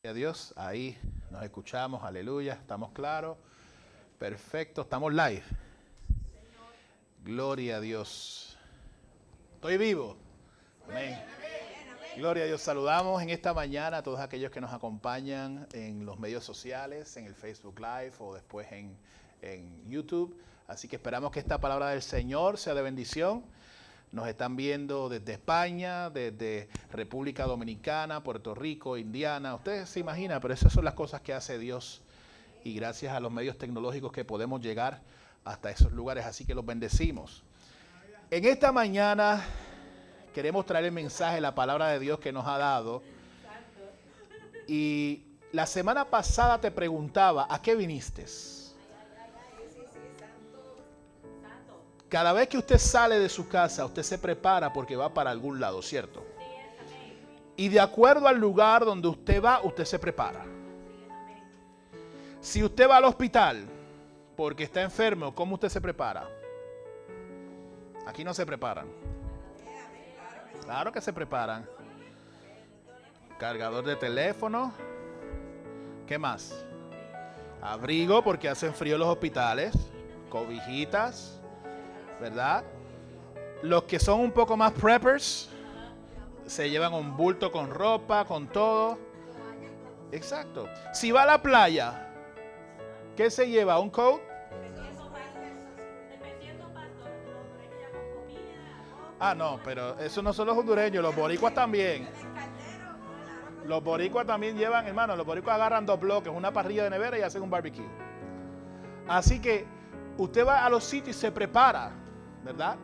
A Dios, ahí nos escuchamos, aleluya, estamos claros, perfecto, estamos live. Gloria a Dios. Estoy vivo. Amén. Gloria a Dios. Saludamos en esta mañana a todos aquellos que nos acompañan en los medios sociales, en el Facebook Live o después en YouTube. Así que esperamos que esta palabra del Señor sea de bendición. Nos están viendo desde España, desde República Dominicana, Puerto Rico, Indiana. Ustedes se imaginan, pero esas son las cosas que hace Dios. Y gracias a los medios tecnológicos que podemos llegar hasta esos lugares. Así que los bendecimos. En esta mañana queremos traer el mensaje, la palabra de Dios que nos ha dado. Y la semana pasada te preguntaba, ¿a qué viniste? Cada vez que usted sale de su casa, usted se prepara porque va para algún lado, ¿cierto? Y de acuerdo al lugar donde usted va, usted se prepara. Si usted va al hospital porque está enfermo, ¿cómo usted se prepara? Aquí no se preparan. Claro que se preparan. Cargador de teléfono. ¿Qué más? Abrigo porque hacen frío los hospitales. Cobijitas. ¿Verdad? Los que son un poco más preppers se llevan un bulto con ropa, con todo. Exacto. Si va a la playa, ¿qué se lleva? ¿Un coat? Ah, no, pero eso no son los hondureños, los boricuas también. Los boricuas también llevan, hermano, los boricuas agarran 2 bloques, una parrilla de nevera y hacen un barbecue. Así que usted va a los sitios y se prepara, ¿verdad?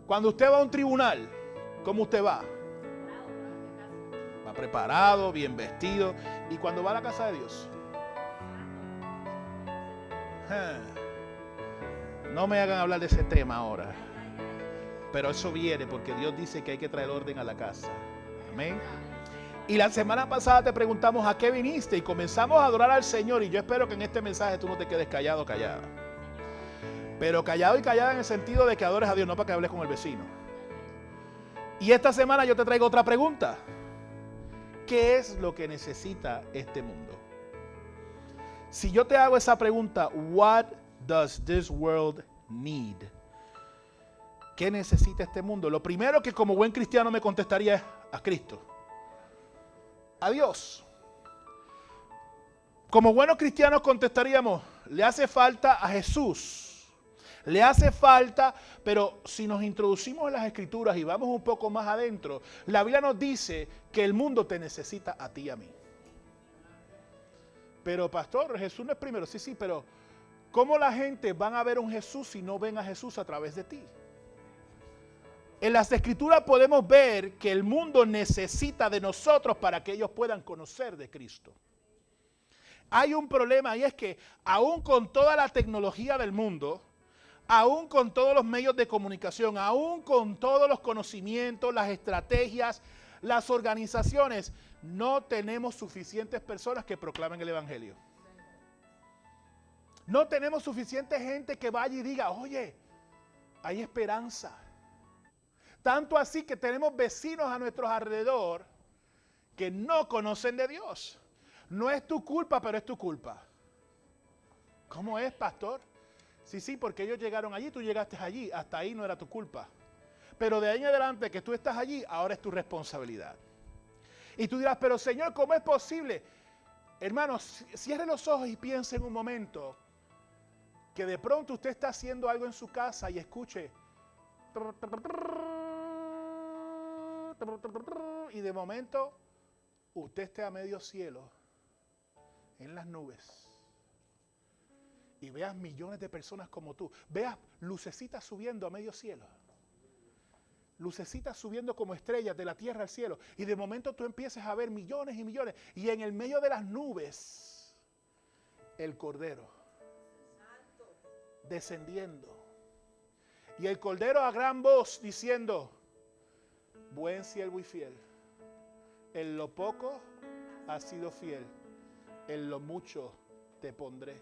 Cuando usted va a un tribunal, ¿cómo usted va? Va preparado, bien vestido. Y cuando va a la casa de Dios, no me hagan hablar de ese tema ahora. Pero eso viene porque Dios dice que hay que traer orden a la casa. Amén. Y la semana pasada te preguntamos a qué viniste y comenzamos a adorar al Señor. Y yo espero que en este mensaje tú no te quedes callado o callada. Pero callado y callada en el sentido de que adores a Dios, no para que hables con el vecino. Y esta semana yo te traigo otra pregunta. ¿Qué es lo que necesita este mundo? Si yo te hago esa pregunta, what does this world need? ¿Qué necesita este mundo? Lo primero que como buen cristiano me contestaría es a Cristo. A Dios. Como buenos cristianos contestaríamos, le hace falta a Jesús. Le hace falta, pero si nos introducimos en las Escrituras y vamos un poco más adentro, la Biblia nos dice que el mundo te necesita a ti y a mí. Pero pastor, Jesús no es primero. Sí, pero ¿cómo la gente van a ver un Jesús si no ven a Jesús a través de ti? En las Escrituras podemos ver que el mundo necesita de nosotros para que ellos puedan conocer de Cristo. Hay un problema y es que aún con toda la tecnología del mundo, aún con todos los medios de comunicación, aún con todos los conocimientos, las estrategias, las organizaciones, no tenemos suficientes personas que proclamen el Evangelio. No tenemos suficiente gente que vaya y diga, oye, hay esperanza. Tanto así que tenemos vecinos a nuestro alrededor que no conocen de Dios. No es tu culpa, pero es tu culpa. ¿Cómo es, pastor? Sí, porque ellos llegaron allí, tú llegaste allí. Hasta ahí no era tu culpa. Pero de ahí en adelante que tú estás allí, ahora es tu responsabilidad. Y tú dirás, pero Señor, ¿cómo es posible? Hermanos, cierre los ojos y piense en un momento que de pronto usted está haciendo algo en su casa y escuche. Y de momento usted esté a medio cielo, en las nubes. Y veas millones de personas como tú. Veas lucecitas subiendo a medio cielo. Lucecitas subiendo como estrellas de la tierra al cielo. Y de momento tú empiezas a ver millones y millones. Y en el medio de las nubes, el Cordero descendiendo. Y el Cordero a gran voz diciendo, buen siervo y fiel. En lo poco has sido fiel. En lo mucho te pondré.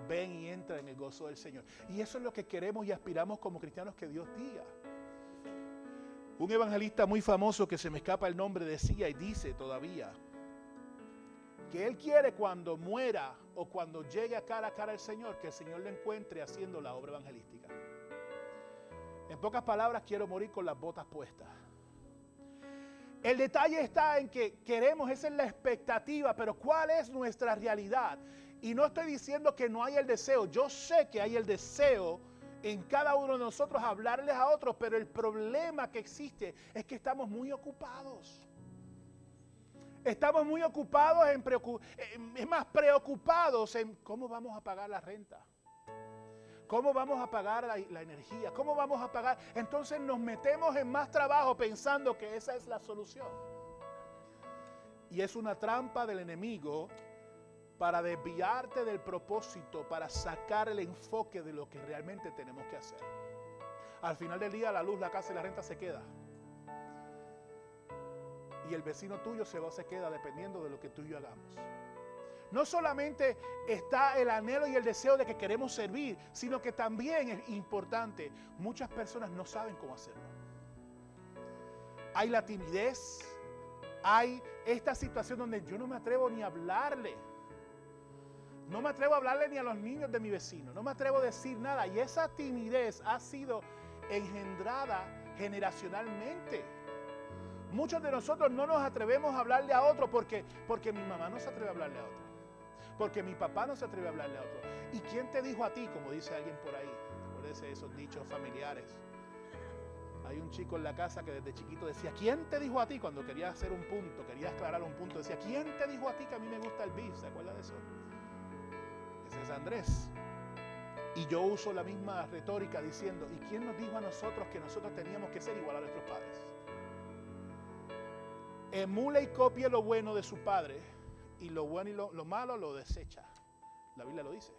Ven y entra en el gozo del Señor. Y eso es lo que queremos y aspiramos como cristianos que Dios diga. Un evangelista muy famoso que se me escapa el nombre decía y dice todavía, que Él quiere cuando muera o cuando llegue a cara al Señor, que el Señor lo encuentre haciendo la obra evangelística. En pocas palabras, quiero morir con las botas puestas. El detalle está en que queremos, esa es la expectativa, pero ¿cuál es nuestra realidad? Y no estoy diciendo que no hay el deseo, yo sé que hay el deseo en cada uno de nosotros hablarles a otros, pero el problema que existe es que estamos muy ocupados. Estamos muy ocupados preocupados en cómo vamos a pagar la renta. ¿Cómo vamos a pagar la energía? ¿Cómo vamos a pagar? Entonces nos metemos en más trabajo pensando que esa es la solución. Y es una trampa del enemigo para desviarte del propósito, para sacar el enfoque de lo que realmente tenemos que hacer. Al final del día la luz, la casa y la renta se queda. Y el vecino tuyo se queda dependiendo de lo que tú y yo hagamos. No solamente está el anhelo y el deseo de que queremos servir, sino que también es importante, muchas personas no saben cómo hacerlo. Hay la timidez, hay esta situación donde yo no me atrevo ni a hablarle. No me atrevo a hablarle ni a los niños de mi vecino, no me atrevo a decir nada. Y esa timidez ha sido engendrada generacionalmente. Muchos de nosotros no nos atrevemos a hablarle a otro porque mi mamá no se atreve a hablarle a otro. Porque mi papá no se atreve a hablarle a otro. ¿Y quién te dijo a ti? Como dice alguien por ahí. Acuérdese de esos dichos familiares. Hay un chico en la casa que desde chiquito decía, ¿quién te dijo a ti? Cuando quería hacer un punto, quería aclarar un punto, decía, ¿quién te dijo a ti que a mí me gusta el beef? ¿Se acuerda de eso? Ese es Andrés. Y yo uso la misma retórica diciendo, ¿y quién nos dijo a nosotros que nosotros teníamos que ser igual a nuestros padres? Emula y copie lo bueno de su padre y lo bueno y lo malo lo desecha. La Biblia lo dice.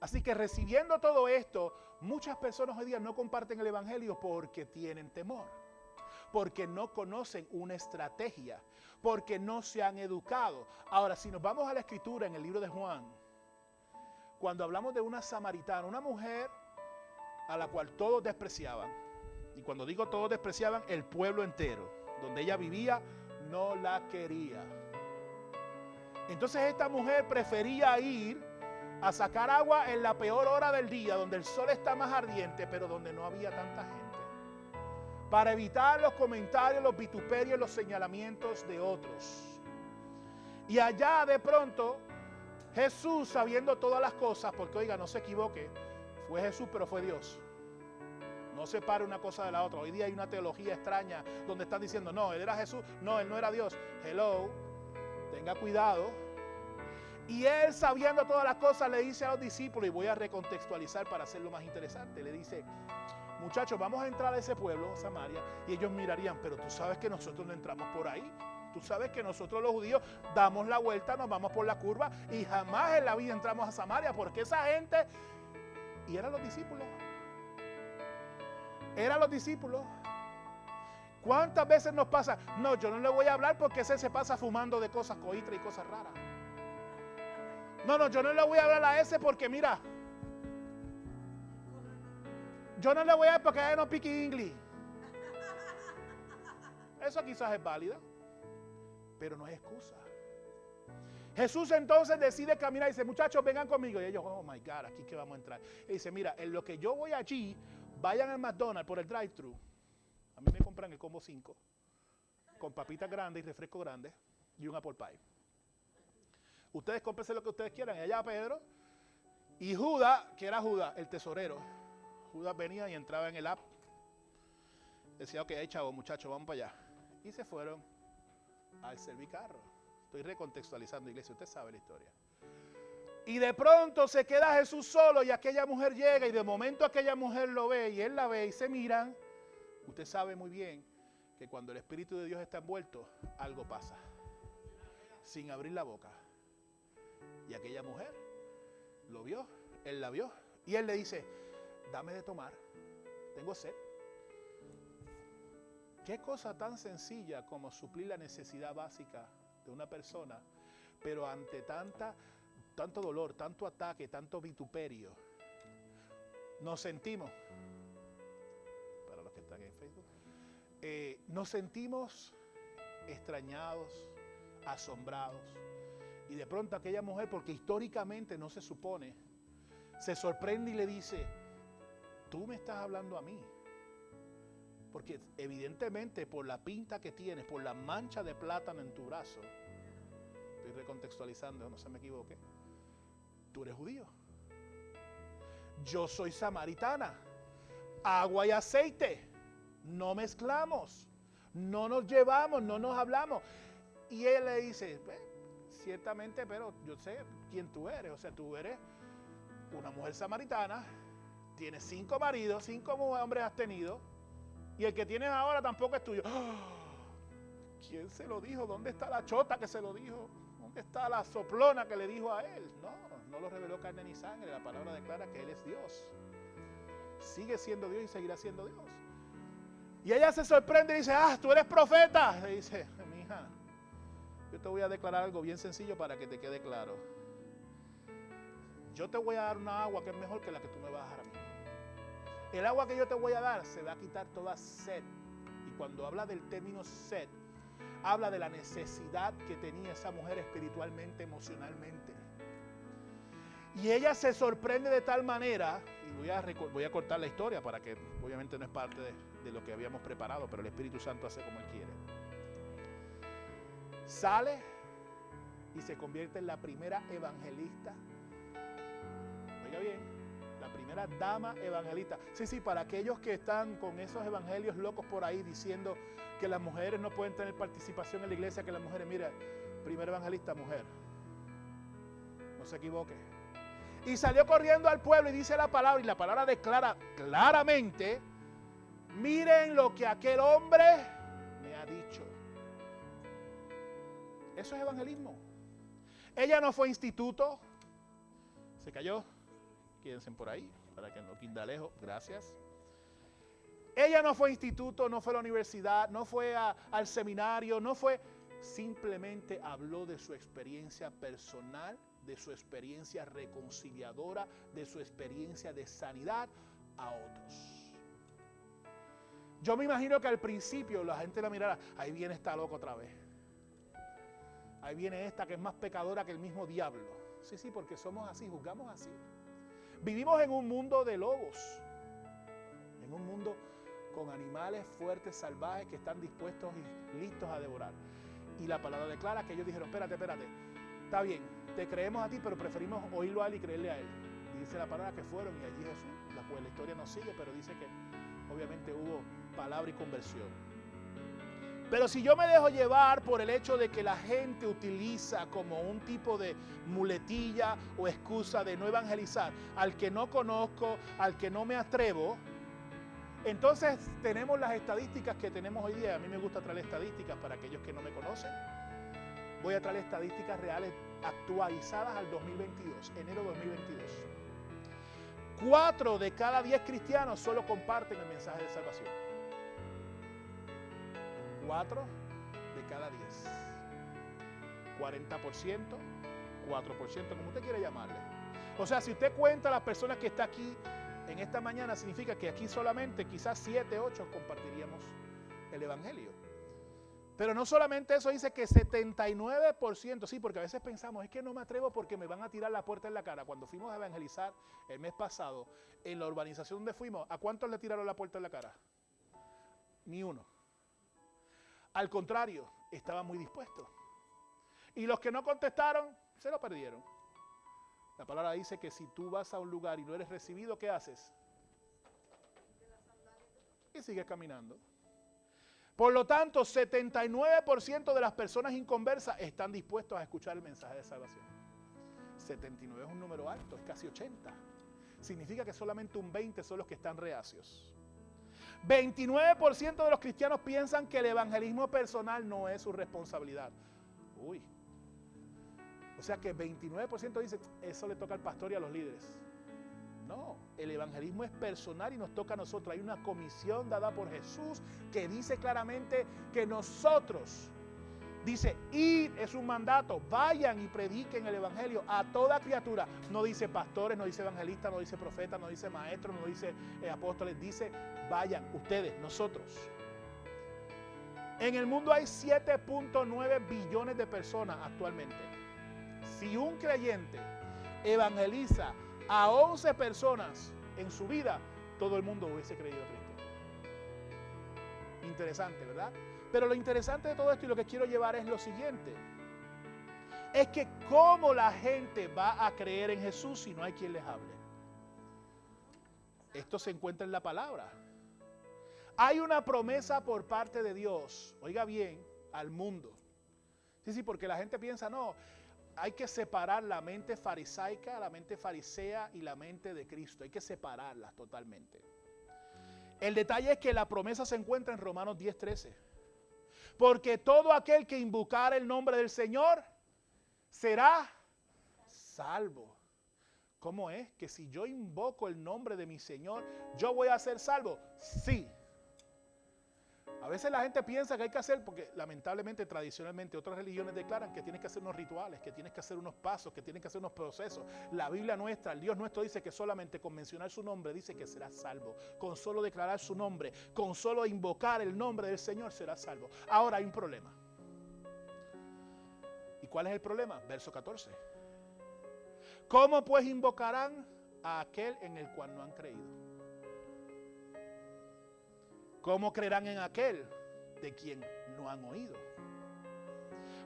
Así que recibiendo todo esto, muchas personas hoy día no comparten el evangelio porque tienen temor, porque no conocen una estrategia, porque no se han educado. Ahora, si nos vamos a la escritura en el libro de Juan, cuando hablamos de una samaritana, una mujer a la cual todos despreciaban, y cuando digo todos despreciaban, el pueblo entero, donde ella vivía, no la quería. Entonces esta mujer prefería ir a sacar agua en la peor hora del día, donde el sol está más ardiente, pero donde no había tanta gente, para evitar los comentarios, los vituperios, los señalamientos de otros. Y allá de pronto, Jesús, sabiendo todas las cosas, porque oiga, no se equivoque, fue Jesús, pero fue Dios. No separe una cosa de la otra. Hoy día hay una teología extraña donde están diciendo, no, él era Jesús, no, él no era Dios. Hello, tenga cuidado. Y él, sabiendo todas las cosas, le dice a los discípulos, y voy a recontextualizar para hacerlo más interesante, le dice, muchachos, vamos a entrar a ese pueblo, Samaria, y ellos mirarían, pero tú sabes que nosotros no entramos por ahí. Tú sabes que nosotros los judíos damos la vuelta, nos vamos por la curva y jamás en la vida entramos a Samaria, porque esa gente, y eran los discípulos. Eran los discípulos. ¿Cuántas veces nos pasa? No, yo no le voy a hablar porque ese se pasa fumando de cosas coitres y cosas raras. No, yo no le voy a hablar a ese porque mira, yo no le voy a hablar porque no pique inglés. Eso quizás es válida, pero no es excusa. Jesús entonces decide caminar y dice, muchachos, vengan conmigo. Y ellos, oh my God, aquí que vamos a entrar. Y dice, mira, en lo que yo voy allí, vayan al McDonald's por el drive-thru. A mí me compran el combo 5 con papitas grandes y refresco grande y un apple pie. Ustedes cómprense lo que ustedes quieran. Y allá Pedro y Judas, que era Judas, el tesorero. Judas venía y entraba en el app. Decía, ok, ahí chavo, muchachos, vamos para allá. Y se fueron al servicarro. Estoy recontextualizando, iglesia, usted sabe la historia. Y de pronto se queda Jesús solo y aquella mujer llega y de momento aquella mujer lo ve y él la ve y se miran. Usted sabe muy bien que cuando el Espíritu de Dios está envuelto, algo pasa. Sin abrir la boca. Y aquella mujer lo vio, él la vio. Y él le dice, dame de tomar, tengo sed. Qué cosa tan sencilla como suplir la necesidad básica de una persona, pero ante tanto dolor, tanto ataque, tanto vituperio, nos sentimos, para los que están en Facebook, nos sentimos extrañados, asombrados. Y de pronto aquella mujer, porque históricamente no se supone, se sorprende y le dice, tú me estás hablando a mí. Porque evidentemente por la pinta que tienes, por la mancha de plátano en tu brazo, estoy recontextualizando, no se me equivoque, tú eres judío. Yo soy samaritana. Agua y aceite. No mezclamos. No nos llevamos, no nos hablamos. Y él le dice, ciertamente, pero yo sé quién tú eres. O sea, tú eres una mujer samaritana, tienes 5 maridos, 5 hombres has tenido, y el que tienes ahora tampoco es tuyo. ¿Quién se lo dijo? ¿Dónde está la chota que se lo dijo? ¿Dónde está la soplona que le dijo a él? No lo reveló carne ni sangre. La palabra declara que Él es Dios. Sigue siendo Dios y seguirá siendo Dios. Y ella se sorprende y dice, tú eres profeta. Le dice, mija, yo te voy a declarar algo bien sencillo para que te quede claro. Yo te voy a dar una agua que es mejor que la que tú me vas a dar a mí. El agua que yo te voy a dar se va a quitar toda sed. Y cuando habla del término sed, habla de la necesidad que tenía esa mujer espiritualmente, emocionalmente. Y ella se sorprende de tal manera, y voy a cortar la historia para que obviamente no es parte de lo que habíamos preparado, pero el Espíritu Santo hace como Él quiere. Sale y se convierte en la primera evangelista. Oiga bien, la primera dama evangelista. Sí, para aquellos que están con esos evangelios locos por ahí diciendo que las mujeres no pueden tener participación en la iglesia, que las mujeres, mira, primera evangelista, mujer. No se equivoque. Y salió corriendo al pueblo y dice la palabra, y la palabra declara claramente, miren lo que aquel hombre me ha dicho. Eso es evangelismo. Ella no fue instituto. Se cayó. Quédense por ahí, para que no quede lejos. Gracias. Ella no fue instituto, no fue a la universidad, no fue al seminario, no fue. Simplemente habló de su experiencia personal, de su experiencia reconciliadora, de su experiencia de sanidad a otros. Yo me imagino que al principio la gente la mirara, ahí viene esta loca otra vez. Ahí viene esta que es más pecadora que el mismo diablo. Sí, porque somos así, juzgamos así. Vivimos en un mundo de lobos, en un mundo con animales fuertes, salvajes, que están dispuestos y listos a devorar. Y la palabra declara que ellos dijeron, espérate, está bien, te creemos a ti, pero preferimos oírlo a él y creerle a él. Y dice la palabra que fueron y allí Jesús, pues la historia no sigue, pero dice que obviamente hubo palabra y conversión. Pero si yo me dejo llevar por el hecho de que la gente utiliza como un tipo de muletilla o excusa de no evangelizar al que no conozco, al que no me atrevo, entonces tenemos las estadísticas que tenemos hoy día. A mí me gusta traer estadísticas para aquellos que no me conocen. Voy a traer estadísticas reales actualizadas al 2022, enero 2022. 4 de cada 10 cristianos solo comparten el mensaje de salvación. 4 de cada 10. 40%, 4%, como usted quiera llamarle. O sea, si usted cuenta a las personas que está aquí en esta mañana, significa que aquí solamente quizás 7, 8 compartiríamos el evangelio. Pero no solamente eso, dice que 79%, sí, porque a veces pensamos, es que no me atrevo porque me van a tirar la puerta en la cara. Cuando fuimos a evangelizar el mes pasado, en la urbanización donde fuimos, ¿a cuántos le tiraron la puerta en la cara? Ni uno. Al contrario, estaban muy dispuestos. Y los que no contestaron, se lo perdieron. La palabra dice que si tú vas a un lugar y no eres recibido, ¿qué haces? Y sigues caminando. Por lo tanto, 79% de las personas inconversas están dispuestos a escuchar el mensaje de salvación. 79 es un número alto, es casi 80. Significa que solamente un 20 son los que están reacios. 29% de los cristianos piensan que el evangelismo personal no es su responsabilidad. Uy. O sea que 29% dicen, eso le toca al pastor y a los líderes. No, el evangelismo es personal y nos toca a nosotros. Hay una comisión dada por Jesús que dice claramente que nosotros, dice, id es un mandato, vayan y prediquen el evangelio a toda criatura. No dice pastores, no dice evangelistas, no dice profetas, no dice maestros, no dice apóstoles, dice vayan ustedes, nosotros. En el mundo hay 7.9 billones de personas actualmente. Si un creyente evangeliza a 11 personas en su vida, todo el mundo hubiese creído a Cristo. Interesante, ¿verdad? Pero lo interesante de todo esto y lo que quiero llevar es lo siguiente. Es que cómo la gente va a creer en Jesús si no hay quien les hable. Esto se encuentra en la palabra. Hay una promesa por parte de Dios, oiga bien, al mundo. Sí, porque la gente piensa, no, hay que separar la mente farisaica, la mente farisea y la mente de Cristo. Hay que separarlas totalmente. El detalle es que la promesa se encuentra en Romanos 10:13. Porque todo aquel que invocar el nombre del Señor será salvo. ¿Cómo es? Que si yo invoco el nombre de mi Señor, ¿yo voy a ser salvo? Sí. A veces la gente piensa que hay que hacer, porque lamentablemente, tradicionalmente, otras religiones declaran que tienes que hacer unos rituales, que tienes que hacer unos pasos, que tienes que hacer unos procesos. La Biblia nuestra, el Dios nuestro dice que solamente con mencionar su nombre dice que serás salvo. Con solo declarar su nombre, con solo invocar el nombre del Señor serás salvo. Ahora hay un problema. ¿Y cuál es el problema? Verso 14. ¿Cómo pues invocarán a aquel en el cual no han creído? ¿Cómo creerán en aquel de quien no han oído?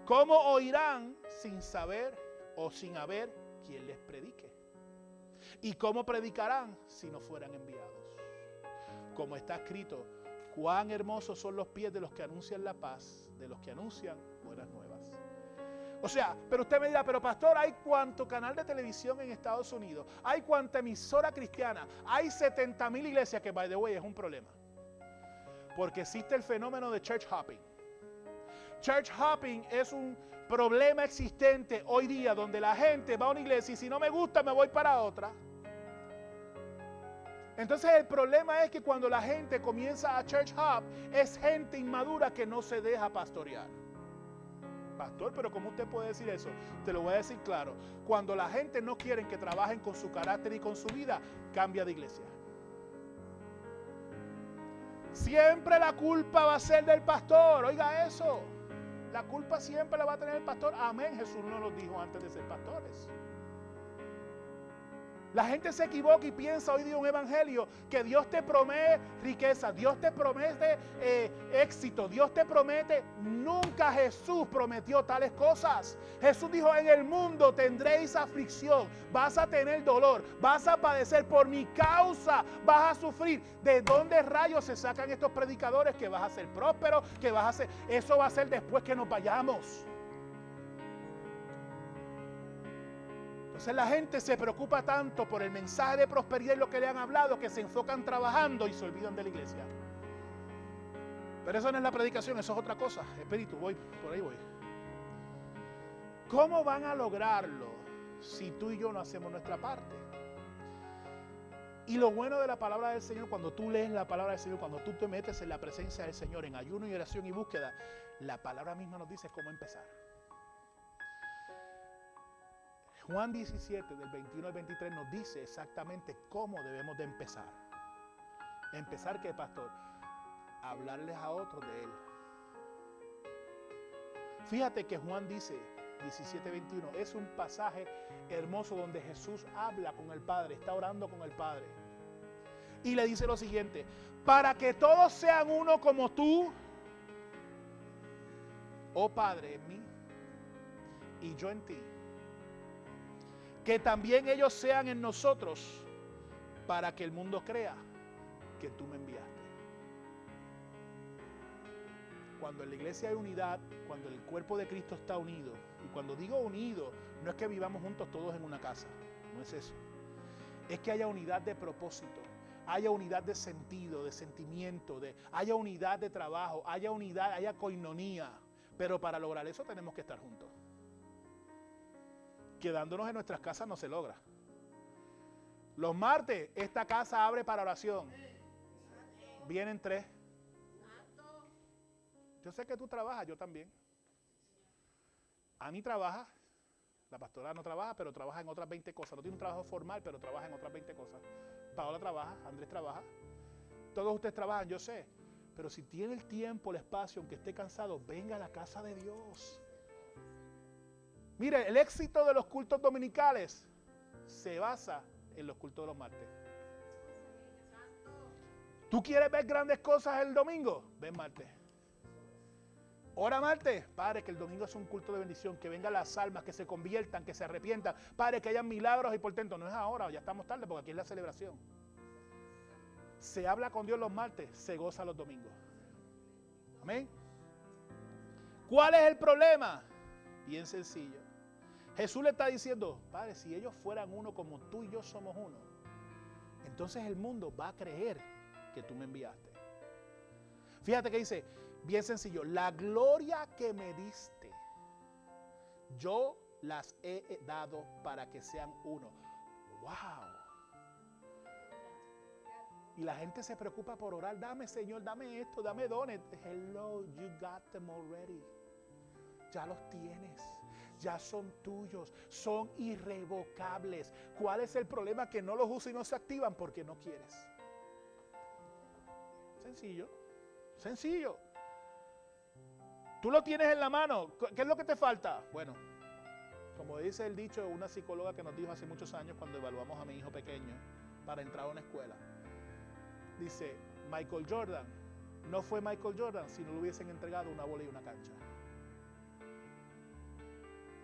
¿Cómo oirán sin saber o sin haber quien les predique? ¿Y cómo predicarán si no fueran enviados? Como está escrito, cuán hermosos son los pies de los que anuncian la paz, de los que anuncian buenas nuevas. O sea, pero usted me dirá, pero pastor, hay cuánto canal de televisión en Estados Unidos, hay cuánta emisora cristiana, hay 70,000 iglesias, que by the way es un problema. Porque existe el fenómeno de church hopping. Church hopping es un problema existente hoy día donde la gente va a una iglesia y si no me gusta me voy para otra. Entonces el problema es que cuando la gente comienza a church hop es gente inmadura que no se deja pastorear. Pastor, pero ¿cómo usted puede decir eso? Te lo voy a decir claro. Cuando la gente no quiere que trabajen con su carácter y con su vida, cambia de iglesia. Siempre la culpa va a ser del pastor. Oiga eso. La culpa siempre la va a tener el pastor. Amén. Jesús no lo dijo antes de ser pastores. La gente se equivoca y piensa hoy día un evangelio que Dios te promete riqueza, Dios te promete éxito, Dios te promete. Nunca Jesús prometió tales cosas. Jesús dijo, en el mundo tendréis aflicción, vas a tener dolor, vas a padecer por mi causa, vas a sufrir. ¿De dónde rayos se sacan estos predicadores que vas a ser próspero, que vas a ser? Eso va a ser después que nos vayamos. Entonces la gente se preocupa tanto por el mensaje de prosperidad y lo que le han hablado que se enfocan trabajando y se olvidan de la iglesia. Pero eso no es la predicación, eso es otra cosa. Espíritu, por ahí voy. ¿Cómo van a lograrlo si tú y yo no hacemos nuestra parte? Y lo bueno de la palabra del Señor, cuando tú lees la palabra del Señor, cuando tú te metes en la presencia del Señor, en ayuno y oración y búsqueda, la palabra misma nos dice cómo empezar. Juan 17, del 21 al 23, nos dice exactamente cómo debemos de empezar. ¿Empezar qué, pastor? Hablarles a otros de Él. Fíjate que Juan dice, 17, 21, es un pasaje hermoso donde Jesús habla con el Padre, está orando con el Padre. Y le dice lo siguiente, para que todos sean uno como tú, oh Padre, en mí y yo en ti. Que también ellos sean en nosotros, para que el mundo crea que tú me enviaste. Cuando en la iglesia hay unidad, cuando el cuerpo de Cristo está unido, y cuando digo unido, no es que vivamos juntos todos en una casa, no es eso. Es que haya unidad de propósito, haya unidad de sentido, de sentimiento, haya unidad de trabajo, haya unidad, haya coinonía. Pero para lograr eso tenemos que estar juntos. Quedándonos en nuestras casas no se logra. Los martes, esta casa abre para oración. Vienen 3. Yo sé que tú trabajas, yo también. Ani trabaja, la pastora no trabaja, pero trabaja en otras 20 cosas. No tiene un trabajo formal, pero trabaja en otras 20 cosas. Paola trabaja, Andrés trabaja. Todos ustedes trabajan, yo sé. Pero si tiene el tiempo, el espacio, aunque esté cansado, venga a la casa de Dios. Mire, el éxito de los cultos dominicales se basa en los cultos de los martes. ¿Tú quieres ver grandes cosas el domingo? Ven martes. Ora martes. Padre, que el domingo es un culto de bendición, que vengan las almas, que se conviertan, que se arrepientan. Padre, que hayan milagros y portentos. No es ahora, ya estamos tarde porque aquí es la celebración. Se habla con Dios los martes, se goza los domingos. Amén. ¿Cuál es el problema? Bien sencillo. Jesús le está diciendo, Padre, si ellos fueran uno como tú y yo somos uno, entonces el mundo va a creer que tú me enviaste. Fíjate que dice, bien sencillo, la gloria que me diste, yo las he dado para que sean uno. ¡Wow! Y la gente se preocupa por orar, dame Señor, dame esto, dame dones. Hello, you got them already. Ya los tienes, ya son tuyos, son irrevocables. ¿Cuál es el problema? Que no los usas y no se activan porque no quieres. Sencillo, sencillo. Tú lo tienes en la mano. ¿Qué es lo que te falta? Bueno, como dice el dicho de una psicóloga que nos dijo hace muchos años cuando evaluamos a mi hijo pequeño para entrar a una escuela. Dice, Michael Jordan no fue Michael Jordan si no le hubiesen entregado una bola y una cancha.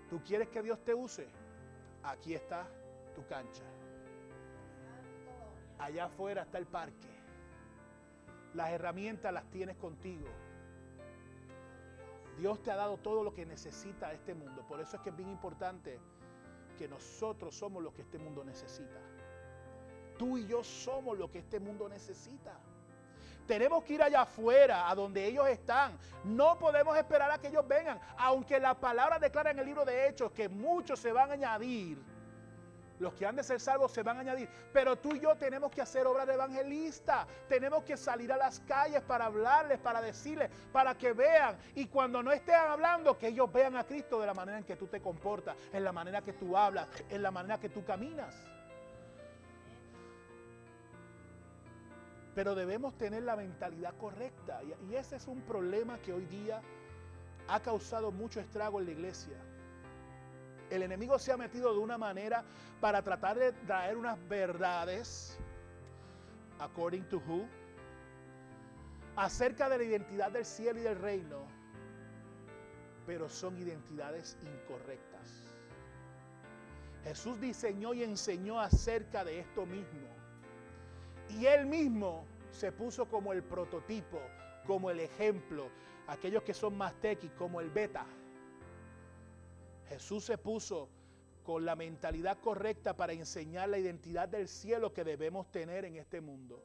¿Tú quieres que Dios te use? Aquí está tu cancha. Allá afuera está el parque. Las herramientas las tienes contigo. Dios te ha dado todo lo que necesita este mundo. Por eso es que es bien importante que nosotros somos lo que este mundo necesita. Tú y yo somos lo que este mundo necesita. Tenemos que ir allá afuera, a donde ellos están. No podemos esperar a que ellos vengan. Aunque la palabra declara en el libro de Hechos que muchos se van a añadir. Los que han de ser salvos se van a añadir. Pero tú y yo tenemos que hacer obra de evangelista. Tenemos que salir a las calles para hablarles, para decirles, para que vean. Y cuando no estén hablando, que ellos vean a Cristo de la manera en que tú te comportas, en la manera que tú hablas, en la manera que tú caminas. Pero debemos tener la mentalidad correcta. Y ese es un problema que hoy día ha causado mucho estrago en la iglesia. El enemigo se ha metido de una manera para tratar de traer unas verdades, according to who, acerca de la identidad del cielo y del reino, pero son identidades incorrectas. Jesús diseñó y enseñó acerca de esto mismo. Y Él mismo se puso como el prototipo, como el ejemplo. Aquellos que son más tequis, como el beta. Jesús se puso con la mentalidad correcta para enseñar la identidad del cielo que debemos tener en este mundo.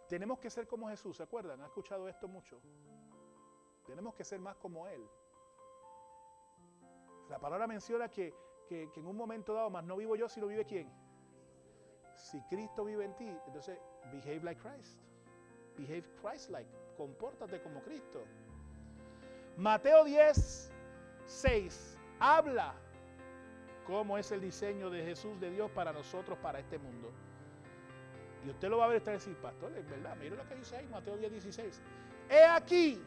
Tenemos que ser como Jesús, ¿se acuerdan? ¿Han escuchado esto mucho? Tenemos que ser más como Él. La palabra menciona que en un momento dado, más no vivo yo, sino vive ¿quién? Si Cristo vive en ti, entonces behave like Christ. Behave Christ-like. Compórtate como Cristo. Mateo 10:6 habla cómo es el diseño de Jesús, de Dios para nosotros, para este mundo. Y usted lo va a ver y está decir, pastor, es verdad, mire lo que dice ahí, Mateo 10:16. He aquí,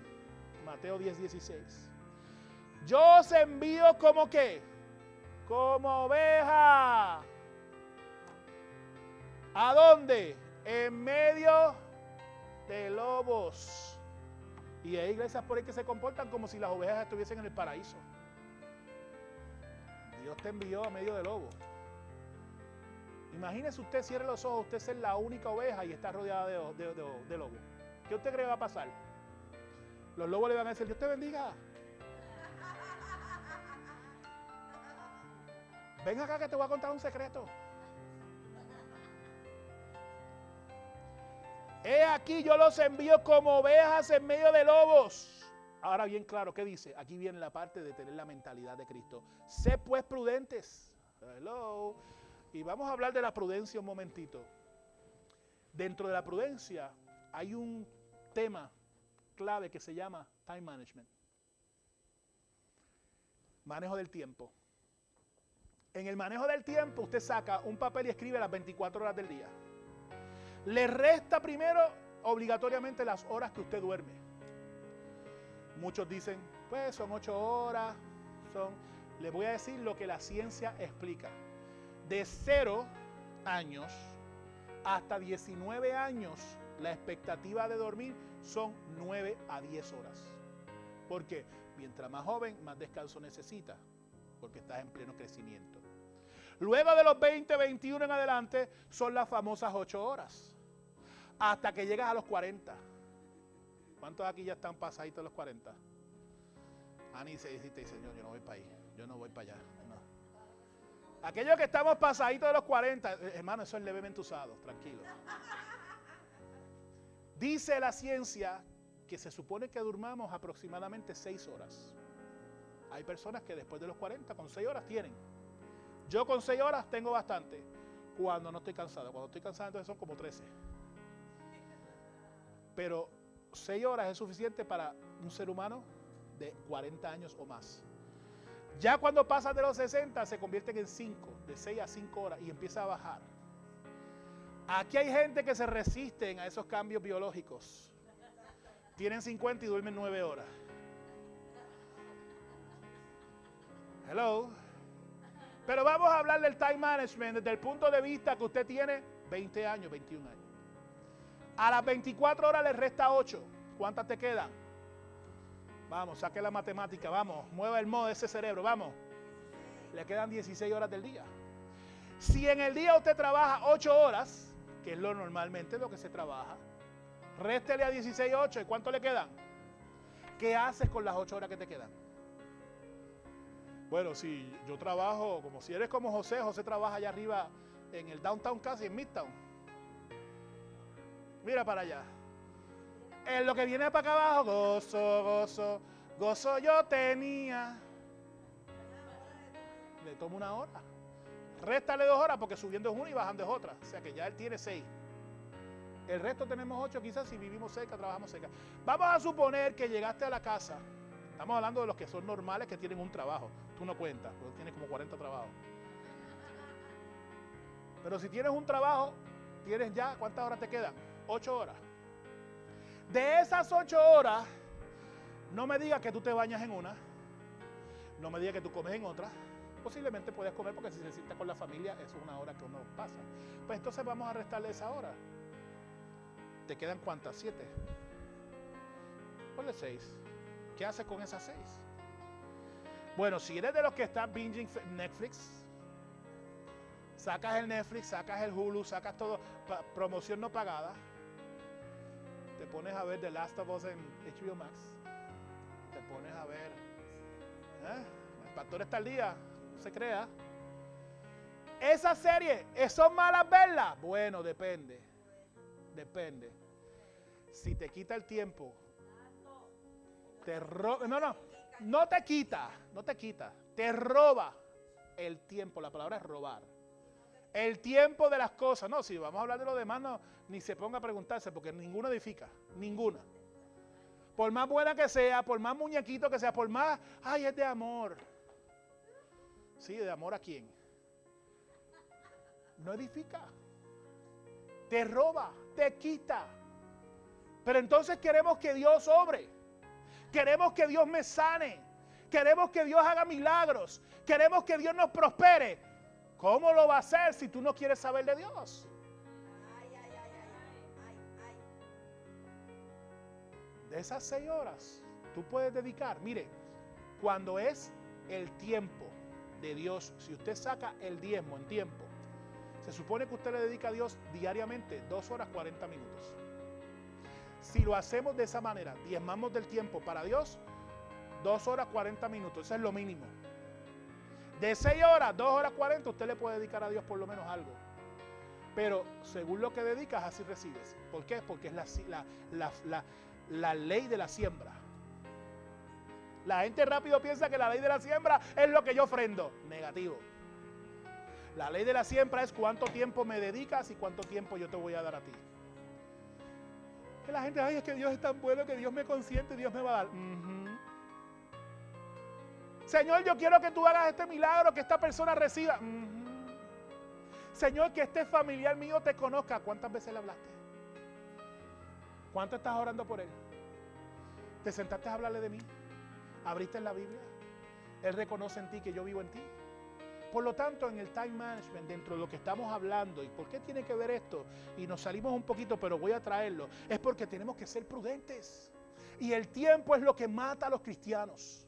Mateo 10:16. Yo os envío como ¿qué? Como oveja. ¿A dónde? En medio de lobos. Y hay iglesias por ahí que se comportan como si las ovejas estuviesen en el paraíso. Dios te envió a medio de lobos. Imagínese usted, cierre los ojos, usted ser la única oveja y está rodeada de lobos. ¿Qué usted cree que va a pasar? Los lobos le van a decir, Dios te bendiga. Ven acá que te voy a contar un secreto. He aquí yo los envío como ovejas en medio de lobos. Ahora bien claro, ¿qué dice? Aquí viene la parte de tener la mentalidad de Cristo. Sé pues prudentes. Hello. Y vamos a hablar de la prudencia un momentito. Dentro de la prudencia hay un tema clave que se llama time management. Manejo del tiempo. En el manejo del tiempo usted saca un papel y escribe las 24 horas del día. Le resta primero obligatoriamente las horas que usted duerme. Muchos dicen, pues son 8 horas, les voy a decir lo que la ciencia explica. De 0 años hasta 19 años, la expectativa de dormir son 9 a 10 horas. ¿Por qué? Mientras más joven, más descanso necesita, porque estás en pleno crecimiento. Luego de los 20, 21 en adelante, son las famosas 8 horas, hasta que llegas a los 40. ¿Cuántos aquí ya están pasaditos de los 40? Ani se dice, Señor, yo no voy para ahí, yo no voy para allá. No. Aquellos que estamos pasaditos de los 40, hermano, eso es levemente usado, tranquilo. Dice la ciencia que se supone que durmamos aproximadamente 6 horas. Hay personas que después de los 40, con 6 horas tienen. Yo con 6 horas tengo bastante. Cuando no estoy cansado. Cuando estoy cansado, entonces son como 13. Pero 6 horas es suficiente para un ser humano de 40 años o más. Ya cuando pasas de los 60 se convierten en 5, de 6 a 5 horas y empieza a bajar. Aquí hay gente que se resisten a esos cambios biológicos. Tienen 50 y duermen 9 horas. Hello. Pero vamos a hablar del time management desde el punto de vista que usted tiene 20 años, 21 años. A las 24 horas le resta 8. ¿Cuántas te quedan? Vamos, saque la matemática, vamos, mueva el modo de ese cerebro, vamos. Le quedan 16 horas del día. Si en el día usted trabaja 8 horas, que es lo normalmente lo que se trabaja, réstele a 16, 8. ¿Y cuánto le quedan? ¿Qué haces con las 8 horas que te quedan? Bueno, si yo trabajo, como si eres como José trabaja allá arriba en el downtown casi, en Midtown. Mira para allá. En lo que viene para acá abajo, gozo yo tenía. Le toma 1 hora. Réstale 2 horas porque subiendo es 1 y bajando es otra. O sea que ya él tiene 6. El resto tenemos 8 quizás si vivimos cerca, trabajamos cerca. Vamos a suponer que llegaste a la casa. Estamos hablando de los que son normales que tienen un trabajo. Tú no cuentas, tú tienes como 40 trabajos. Pero si tienes un trabajo, tienes ya, ¿cuántas horas te quedan? 8 horas. De esas 8 horas, no me digas que tú te bañas en una, no me digas que tú comes en otra. Posiblemente puedes comer porque si se sienta con la familia, eso es 1 hora que uno pasa. Pues entonces vamos a restarle esa hora. ¿Te quedan cuántas? 7. Ponle 6. ¿Qué haces con esas 6? Bueno, si eres de los que están binging Netflix, sacas el Netflix, sacas el Hulu, sacas todo, promoción no pagada, te pones a ver The Last of Us en HBO Max, te pones a ver, el pastor está al día, no se crea. Esa serie, ¿son malas verlas? Bueno, depende. Si te quita el tiempo, no te quita, te roba el tiempo. La palabra es robar. El tiempo de las cosas. No, si vamos a hablar de lo demás, no, ni se ponga a preguntarse, porque ninguna edifica, ninguna. Por más buena que sea, por más muñequito que sea, por más, ay, es de amor. Sí, ¿de amor a quién? No edifica. Te roba, te quita. Pero entonces queremos que Dios obre. Queremos que Dios me sane. Queremos que Dios haga milagros. Queremos que Dios nos prospere. ¿Cómo lo va a hacer si tú no quieres saber de Dios? De esas 6 horas, tú puedes dedicar. Mire, cuando es el tiempo de Dios, si usted saca el diezmo en tiempo, se supone que usted le dedica a Dios diariamente 2 horas 40 minutos. Si lo hacemos de esa manera, diezmamos del tiempo para Dios, 2 horas 40 minutos, eso es lo mínimo. De 6 horas, 2 horas 40, usted le puede dedicar a Dios por lo menos algo. Pero según lo que dedicas, así recibes. ¿Por qué? Porque es la ley de la siembra. La gente rápido piensa que la ley de la siembra es lo que yo ofrendo. Negativo. La ley de la siembra es cuánto tiempo me dedicas y cuánto tiempo yo te voy a dar a ti. Que la gente, ay, es que Dios es tan bueno que Dios me consiente y Dios me va a dar. Señor, yo quiero que tú hagas este milagro, que esta persona reciba. Señor, que este familiar mío te conozca. ¿Cuántas veces le hablaste? ¿Cuánto estás orando por él? ¿Te sentaste a hablarle de mí? ¿Abriste la Biblia? Él reconoce en ti que yo vivo en ti. Por lo tanto, en el time management, dentro de lo que estamos hablando, ¿y por qué tiene que ver esto? Y nos salimos un poquito, pero voy a traerlo. Es porque tenemos que ser prudentes. Y el tiempo es lo que mata a los cristianos.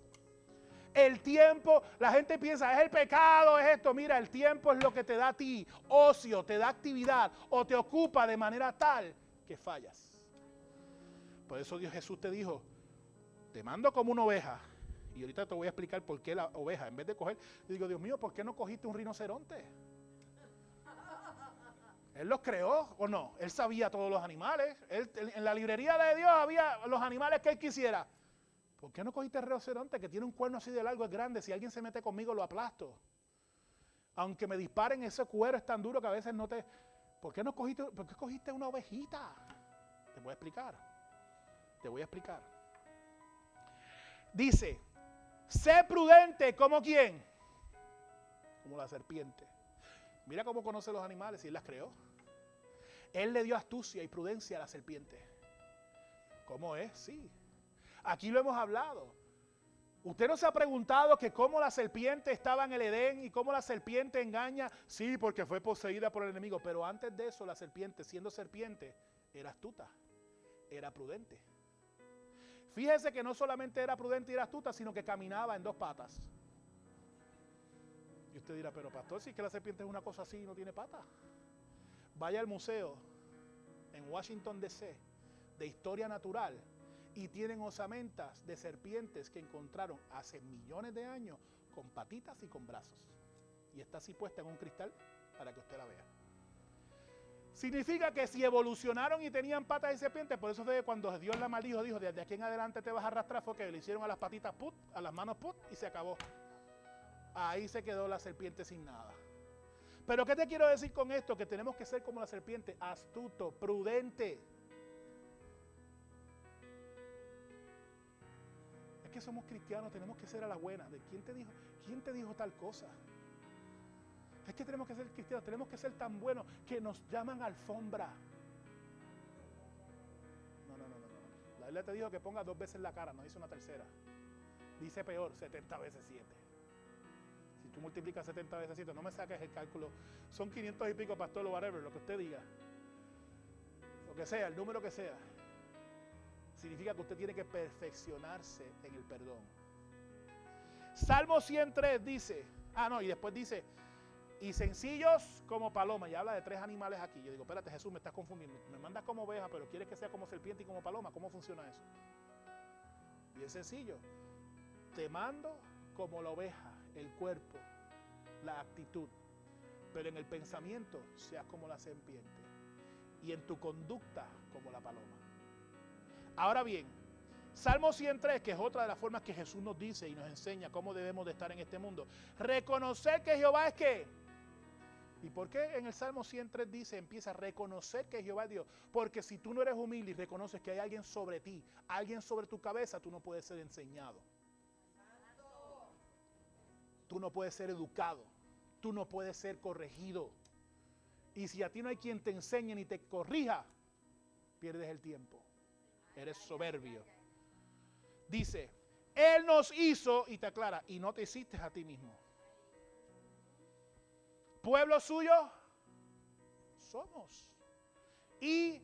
El tiempo, la gente piensa, es el pecado, es esto. Mira, el tiempo es lo que te da a ti ocio, te da actividad o te ocupa de manera tal que fallas. Por eso Dios Jesús te dijo, te mando como una oveja. Y ahorita te voy a explicar por qué la oveja, en vez de coger, yo digo, Dios mío, ¿por qué no cogiste un rinoceronte? Él los creó, ¿o no? Él sabía todos los animales. En la librería de Dios había los animales que él quisiera. ¿Por qué no cogiste el rinoceronte que tiene un cuerno así de largo, es grande? Si alguien se mete conmigo, lo aplasto. Aunque me disparen, ese cuero es tan duro que a veces no te... ¿Por qué cogiste una ovejita? Te voy a explicar. Te voy a explicar. Dice, sé prudente, ¿como quién? Como la serpiente. Mira cómo conoce los animales y él las creó. Él le dio astucia y prudencia a la serpiente. ¿Cómo es? Sí. Aquí lo hemos hablado. ¿Usted no se ha preguntado que cómo la serpiente estaba en el Edén y cómo la serpiente engaña? Sí, porque fue poseída por el enemigo. Pero antes de eso, la serpiente, siendo serpiente, era astuta, era prudente. Fíjese que no solamente era prudente y era astuta, sino que caminaba en dos patas. Y usted dirá, pero pastor, si es que la serpiente es una cosa así y no tiene patas. Vaya al museo en Washington, D.C., de historia natural, y tienen osamentas de serpientes que encontraron hace millones de años con patitas y con brazos. Y está así puesta en un cristal para que usted la vea. Significa que si evolucionaron y tenían patas de serpiente, por eso cuando Dios la maldijo, dijo, desde aquí en adelante te vas a arrastrar, fue que le hicieron a las patitas put, a las manos put, y se acabó. Ahí se quedó la serpiente sin nada. Pero ¿qué te quiero decir con esto? Que tenemos que ser como la serpiente, astuto, prudente. Es que somos cristianos, tenemos que ser a la buena. ¿Quién te dijo tal cosa? Es que tenemos que ser cristianos, tenemos que ser tan buenos que nos llaman alfombra. No. La Biblia te dijo que ponga 2 veces la cara, no dice una tercera. Dice peor, 70 veces 7. Si tú multiplicas 70 veces 7, no me saques el cálculo. Son 500 y pico, pastor, o whatever, lo que usted diga. Lo que sea, el número que sea. Significa que usted tiene que perfeccionarse en el perdón. Salmo 103 dice, y después dice, y sencillos como paloma, y habla de 3 animales aquí. Yo digo, espérate Jesús, me estás confundiendo. Me mandas como oveja, pero quieres que sea como serpiente y como paloma. ¿Cómo funciona eso? Bien sencillo. Te mando como la oveja, el cuerpo, la actitud, pero en el pensamiento seas como la serpiente y en tu conducta como la paloma. Ahora bien, Salmo 103, que es otra de las formas que Jesús nos dice y nos enseña cómo debemos de estar en este mundo. Reconocer que Jehová es ¿qué? ¿Y por qué en el Salmo 103 dice, empieza a reconocer que Jehová es Dios? Porque si tú no eres humilde y reconoces que hay alguien sobre ti, alguien sobre tu cabeza, tú no puedes ser enseñado. Tú no puedes ser educado. Tú no puedes ser corregido. Y si a ti no hay quien te enseñe ni te corrija, pierdes el tiempo. Eres soberbio. Dice, Él nos hizo, y te aclara, y no te hiciste a ti mismo. Pueblo suyo somos. Y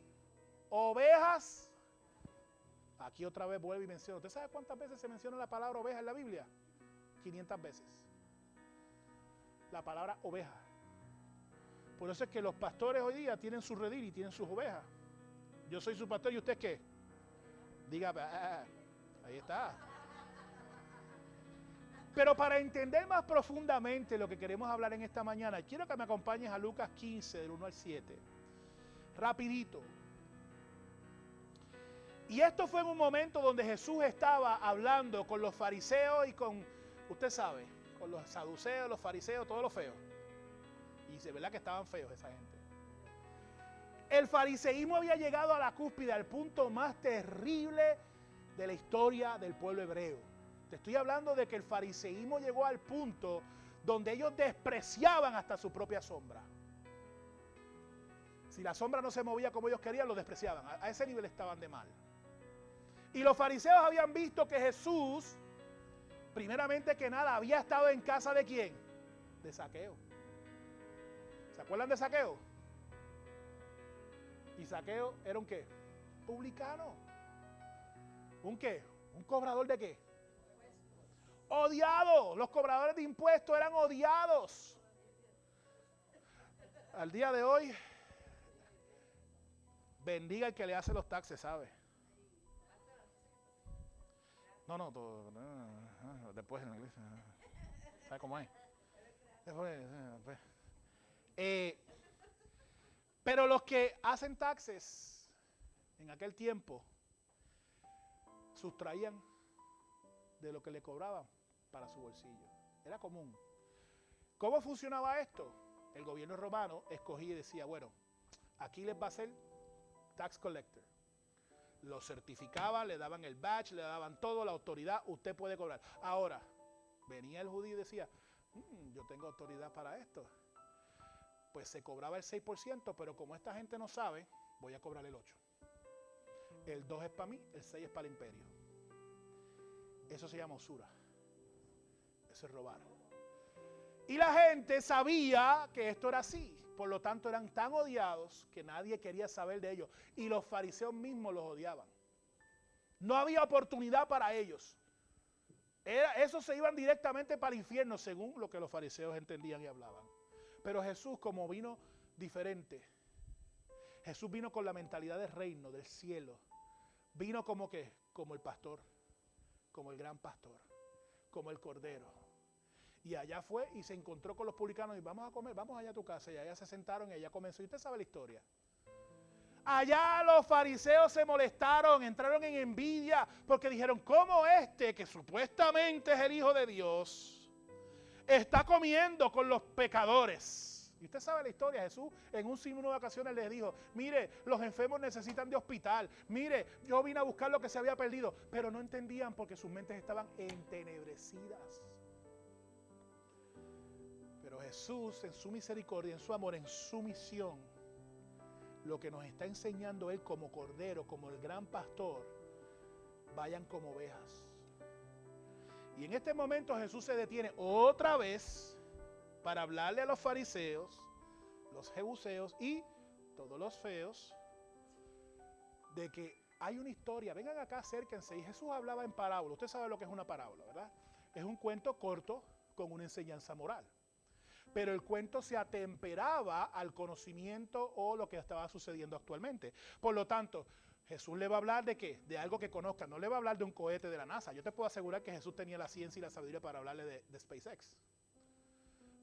ovejas, aquí otra vez vuelvo y menciono. ¿Usted sabe cuántas veces se menciona la palabra oveja en la Biblia? 500 veces. La palabra oveja. Por eso es que los pastores hoy día tienen su redil y tienen sus ovejas. Yo soy su pastor y usted ¿qué? Diga, ahí está. Pero para entender más profundamente lo que queremos hablar en esta mañana, quiero que me acompañes a Lucas 15, del 1 al 7. Rapidito. Y esto fue en un momento donde Jesús estaba hablando con los fariseos y con, usted sabe, con los saduceos, los fariseos, todos los feos. Y de verdad que estaban feos esa gente. El fariseísmo había llegado a la cúspide, al punto más terrible de la historia del pueblo hebreo. Te estoy hablando de que el fariseísmo llegó al punto donde ellos despreciaban hasta su propia sombra. Si la sombra no se movía como ellos querían, lo despreciaban. A ese nivel estaban de mal. Y los fariseos habían visto que Jesús, primeramente que nada, había estado en casa ¿de quién? De Zaqueo. ¿Se acuerdan de Zaqueo? Y Zaqueo era un ¿qué? Publicano. ¿Un qué? ¿Un cobrador de qué? Odiado. Los cobradores de impuestos eran odiados. Al día de hoy, bendiga el que le hace los taxes, ¿sabe? No, después en la iglesia. ¿Sabe cómo es? Después. Pero los que hacen taxes en aquel tiempo sustraían de lo que le cobraban para su bolsillo. Era común. ¿Cómo funcionaba esto? El gobierno romano escogía y decía, bueno, aquí les va a ser tax collector. Lo certificaban, le daban el badge, le daban todo, la autoridad, usted puede cobrar. Ahora, venía el judío y decía, yo tengo autoridad para esto. Pues se cobraba el 6%, pero como esta gente no sabe, voy a cobrar el 8%. El 2 es para mí, el 6 es para el imperio. Eso se llama usura. Eso es robar. Y la gente sabía que esto era así. Por lo tanto, eran tan odiados que nadie quería saber de ellos. Y los fariseos mismos los odiaban. No había oportunidad para ellos. Esos se iban directamente para el infierno, según lo que los fariseos entendían y hablaban. Pero Jesús, como vino diferente, Jesús vino con la mentalidad del reino, del cielo. Vino como ¿qué? Como el pastor, como el gran pastor, como el cordero. Y allá fue y se encontró con los publicanos y vamos a comer, vamos allá a tu casa. Y allá se sentaron y allá comenzó. Y usted sabe la historia. Allá los fariseos se molestaron, entraron en envidia porque dijeron, ¿cómo este que supuestamente es el Hijo de Dios está comiendo con los pecadores? Y usted sabe la historia. Jesús en un sinnúmero de ocasiones les dijo, mire, los enfermos necesitan de hospital. Mire, yo vine a buscar lo que se había perdido. Pero no entendían porque sus mentes estaban entenebrecidas. Pero Jesús, en su misericordia, en su amor, en su misión, lo que nos está enseñando Él como cordero, como el gran pastor, vayan como ovejas. Y en este momento Jesús se detiene otra vez para hablarle a los fariseos, los jebuseos y todos los feos, de que hay una historia. Vengan acá, acérquense. Y Jesús hablaba en parábola. Usted sabe lo que es una parábola, ¿verdad? Es un cuento corto con una enseñanza moral. Pero el cuento se atemperaba al conocimiento o lo que estaba sucediendo actualmente. Por lo tanto, Jesús le va a hablar de qué, de algo que conozca. No le va a hablar de un cohete de la NASA. Yo te puedo asegurar que Jesús tenía la ciencia y la sabiduría para hablarle de SpaceX.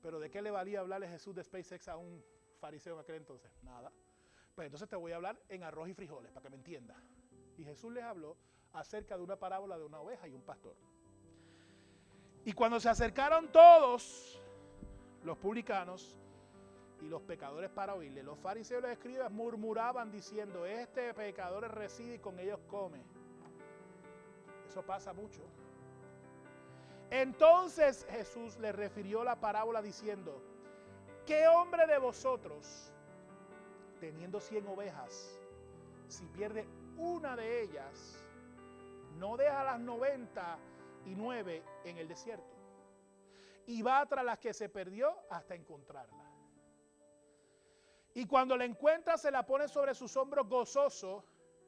Pero ¿de qué le valía hablarle Jesús de SpaceX a un fariseo en aquel entonces? Nada. Pues entonces te voy a hablar en arroz y frijoles, para que me entiendas. Y Jesús les habló acerca de una parábola de una oveja y un pastor. Y cuando se acercaron todos los publicanos y los pecadores para oírle, los fariseos y los escribas murmuraban diciendo, este pecador reside y con ellos come. Eso pasa mucho. Entonces Jesús le refirió la parábola diciendo, ¿qué hombre de vosotros, teniendo 100 ovejas, si pierde una de ellas, no deja las 99 en el desierto? Y va tras las que se perdió hasta encontrarla. Y cuando la encuentra se la pone sobre sus hombros gozoso,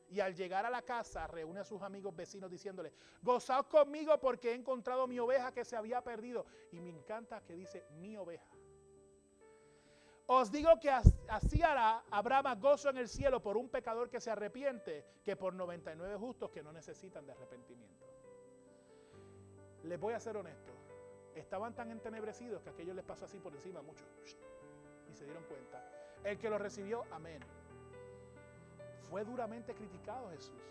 y al llegar a la casa reúne a sus amigos vecinos diciéndole, gozaos conmigo porque he encontrado mi oveja que se había perdido. Y me encanta que dice mi oveja. Os digo que así habrá más gozo en el cielo por un pecador que se arrepiente que por 99 justos que no necesitan de arrepentimiento. Les voy a ser honesto. Estaban tan entenebrecidos que aquello les pasó así por encima mucho. Y se dieron cuenta. El que lo recibió, amén. Fue duramente criticado Jesús.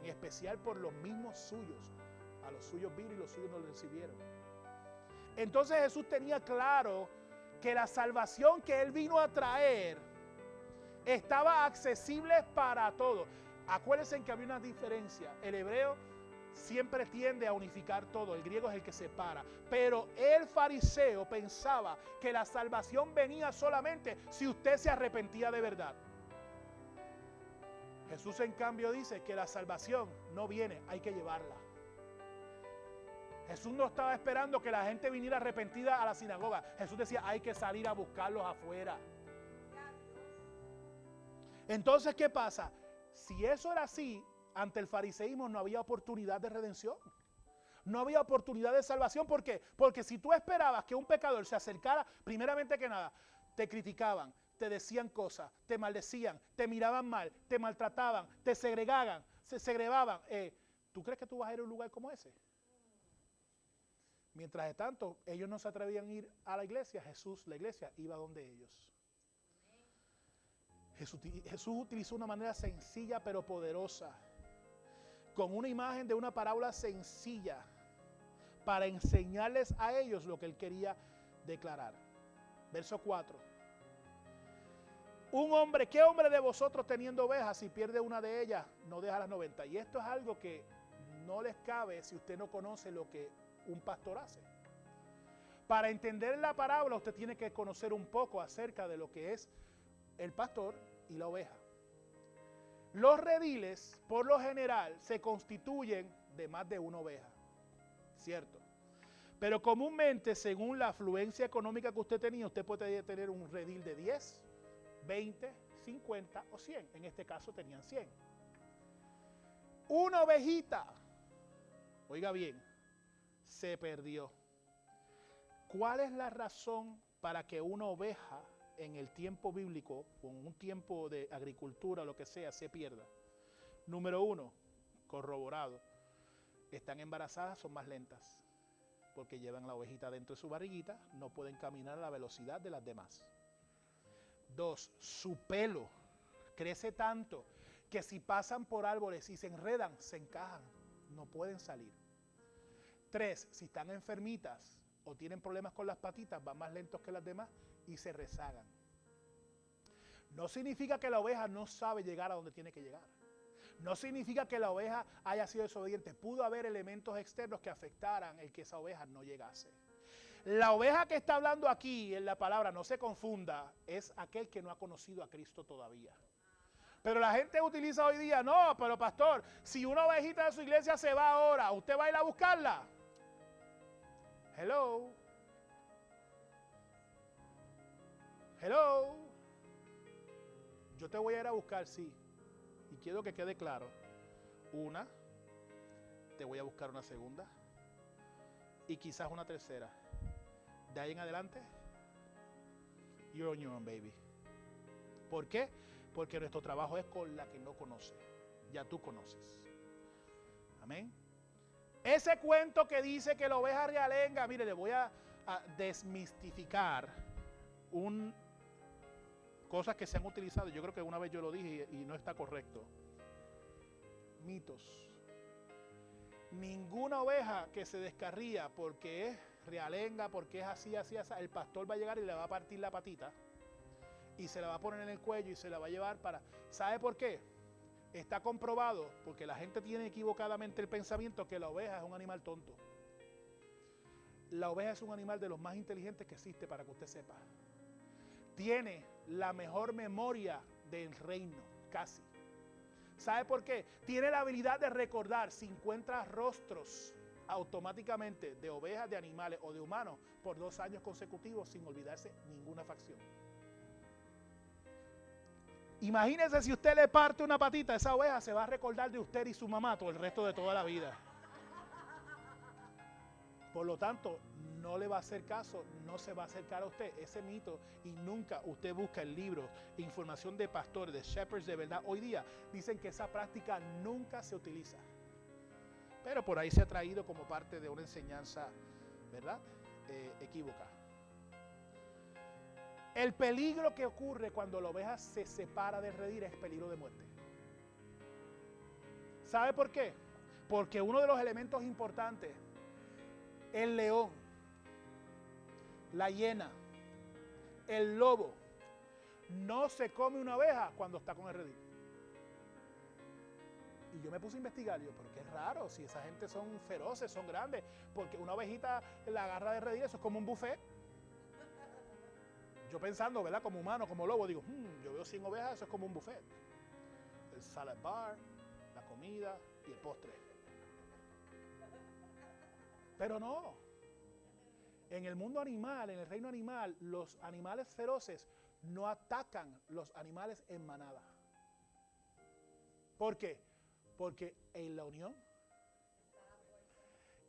En especial por los mismos suyos. A los suyos vino y los suyos no lo recibieron. Entonces Jesús tenía claro que la salvación que Él vino a traer estaba accesible para todos. Acuérdense que había una diferencia. El hebreo siempre tiende a unificar todo. El griego es el que separa. Pero el fariseo pensaba que la salvación venía solamente si usted se arrepentía de verdad. Jesús, en cambio, dice que la salvación no viene, hay que llevarla. Jesús no estaba esperando que la gente viniera arrepentida a la sinagoga. Jesús decía, hay que salir a buscarlos afuera. Entonces, ¿qué pasa? Si eso era así, ante el fariseísmo no había oportunidad de redención. No había oportunidad de salvación. ¿Por qué? Porque si tú esperabas que un pecador se acercara, primeramente que nada, te criticaban, te decían cosas, te maldecían, te miraban mal, te maltrataban, te segregaban. ¿Tú crees que tú vas a ir a un lugar como ese? Mientras tanto, ellos no se atrevían a ir a la iglesia. Jesús, la iglesia, iba donde ellos. Jesús utilizó una manera sencilla pero poderosa, con una imagen de una parábola sencilla, para enseñarles a ellos lo que él quería declarar. Verso 4. ¿Qué hombre de vosotros teniendo ovejas, si pierde una de ellas, no deja las 90? Y esto es algo que no les cabe si usted no conoce lo que un pastor hace. Para entender la parábola, usted tiene que conocer un poco acerca de lo que es el pastor y la oveja. Los rediles, por lo general, se constituyen de más de una oveja, ¿cierto? Pero comúnmente, según la afluencia económica que usted tenía, usted puede tener un redil de 10, 20, 50 o 100. En este caso tenían 100. Una ovejita, oiga bien, se perdió. ¿Cuál es la razón para que una oveja en el tiempo bíblico, con un tiempo de agricultura o lo que sea, se pierda? Número 1, corroborado, están embarazadas, son más lentas, porque llevan la ovejita dentro de su barriguita, no pueden caminar a la velocidad de las demás. 2, su pelo crece tanto que si pasan por árboles y se enredan, se encajan, no pueden salir. 3, si están enfermitas o tienen problemas con las patitas, van más lentos que las demás y se rezagan. No significa que la oveja no sabe llegar a donde tiene que llegar. No significa que la oveja haya sido desobediente. Pudo haber elementos externos que afectaran el que esa oveja no llegase. La oveja que está hablando aquí en la palabra, no se confunda, es aquel que no ha conocido a Cristo todavía. Pero la gente utiliza hoy día, no, pero pastor, si una ovejita de su iglesia se va ahora, ¿usted va a ir a buscarla? Hello. Hello. Yo te voy a ir a buscar, sí. Y quiero que quede claro. Una, te voy a buscar una segunda. Y quizás una tercera. De ahí en adelante, you're on your own, baby. ¿Por qué? Porque nuestro trabajo es con la que no conoce. Ya tú conoces. Amén. Ese cuento que dice que la oveja realenga, mire, le voy a desmistificar cosas que se han utilizado. Yo creo que una vez yo lo dije y no está correcto. Mitos. Ninguna oveja que se descarría porque es realenga, porque es así, el pastor va a llegar y le va a partir la patita y se la va a poner en el cuello y se la va a llevar para... ¿Sabe por qué? Está comprobado, porque la gente tiene equivocadamente el pensamiento que la oveja es un animal tonto. La oveja es un animal de los más inteligentes que existe, para que usted sepa. Tiene la mejor memoria del reino, casi. ¿Sabe por qué? Tiene la habilidad de recordar. Si encuentra rostros automáticamente de ovejas, de animales o de humanos por 2 años consecutivos sin olvidarse ninguna facción. Imagínese si usted le parte una patita, esa oveja se va a recordar de usted y su mamá todo el resto de toda la vida. Por lo tanto, no le va a hacer caso, no se va a acercar a usted. Ese mito, y nunca usted busca el libro, información de pastores, de shepherds de verdad. Hoy día dicen que esa práctica nunca se utiliza. Pero por ahí se ha traído como parte de una enseñanza, ¿verdad? Equívoca. El peligro que ocurre cuando la oveja se separa del redil es peligro de muerte. ¿Sabe por qué? Porque uno de los elementos importantes, el león, la hiena, el lobo, no se come una oveja cuando está con el redil. Y yo me puse a investigar, yo, pero qué raro, si esa gente son feroces, son grandes, porque una ovejita la agarra de redil, eso es como un buffet. Yo pensando, ¿verdad? Como humano, como lobo, digo, yo veo 100 ovejas, eso es como un buffet. El salad bar, la comida y el postre. Pero no. En el mundo animal, en el reino animal, los animales feroces no atacan los animales en manada. ¿Por qué? Porque en la unión.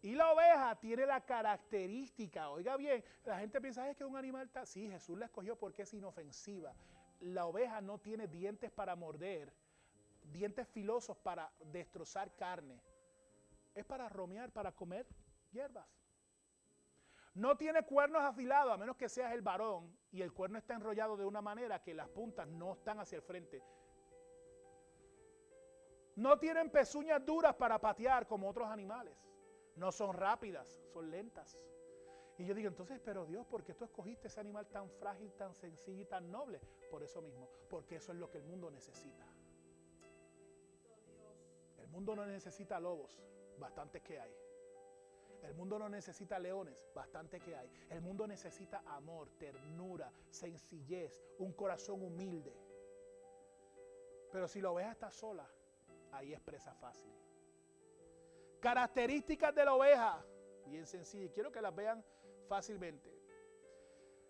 Y la oveja tiene la característica, oiga bien, la gente piensa es que un animal está... Sí, Jesús la escogió porque es inofensiva. La oveja no tiene dientes para morder, dientes filosos para destrozar carne. Es para romear, para comer hierbas. No tiene cuernos afilados, a menos que seas el varón y el cuerno está enrollado de una manera que las puntas no están hacia el frente. No tienen pezuñas duras para patear como otros animales. No son rápidas, son lentas. Y yo digo, entonces, pero Dios, ¿por qué tú escogiste ese animal tan frágil, tan sencillo y tan noble? Por eso mismo, porque eso es lo que el mundo necesita. El mundo no necesita lobos, bastantes que hay. El mundo no necesita leones, bastante que hay. El mundo necesita amor, ternura, sencillez, un corazón humilde. Pero si la oveja está sola, ahí es presa fácil. Características de la oveja, bien sencillas, quiero que las vean fácilmente.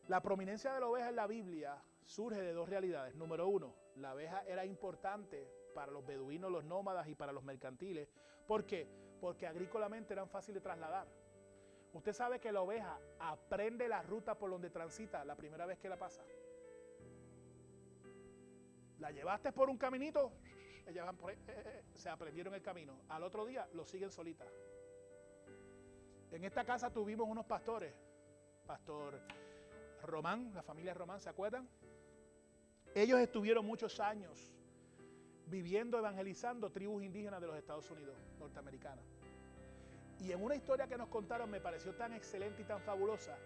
La prominencia de la oveja en la Biblia surge de dos realidades. Número uno, la oveja era importante para los beduinos, los nómadas y para los mercantiles. ¿Por qué? Porque agrícolamente eran fáciles de trasladar. Usted sabe que la oveja aprende la ruta por donde transita la primera vez que la pasa. La llevaste por un caminito, ellas van por ahí, se aprendieron el camino. Al otro día lo siguen solitas. En esta casa tuvimos unos pastores, Pastor Román, la familia Román, ¿se acuerdan? Ellos estuvieron muchos años viviendo, evangelizando tribus indígenas de los Estados Unidos, norteamericanas. Y en una historia que nos contaron me pareció tan excelente y tan fabulosa.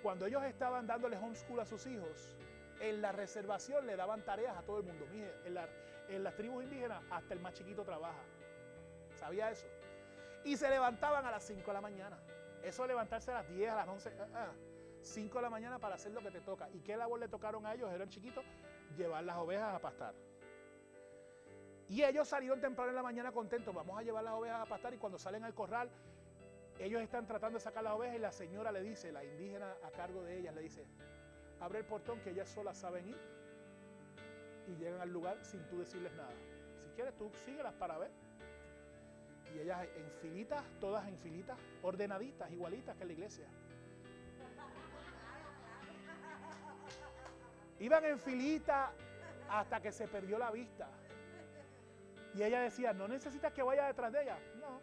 Cuando ellos estaban dándole homeschool a sus hijos, en la reservación le daban tareas a todo el mundo. Mire, en las tribus indígenas hasta el más chiquito trabaja. ¿Sabía eso? Y se levantaban a las 5 de la mañana. Eso de levantarse a las 10, a las 11, 5 de la mañana para hacer lo que te toca. ¿Y qué labor le tocaron a ellos? Eran chiquitos, llevar las ovejas a pastar. Y ellos salieron temprano en la mañana contentos, vamos a llevar las ovejas a pastar, y cuando salen al corral, ellos están tratando de sacar las ovejas y la señora le dice, la indígena a cargo de ellas, le dice, abre el portón que ellas solas saben ir y llegan al lugar sin tú decirles nada. Si quieres tú síguelas para ver. Y ellas en filitas, todas en filitas, ordenaditas, igualitas que en la iglesia. Iban en filita hasta que se perdió la vista. Y ella decía, ¿no necesitas que vaya detrás de ella? No.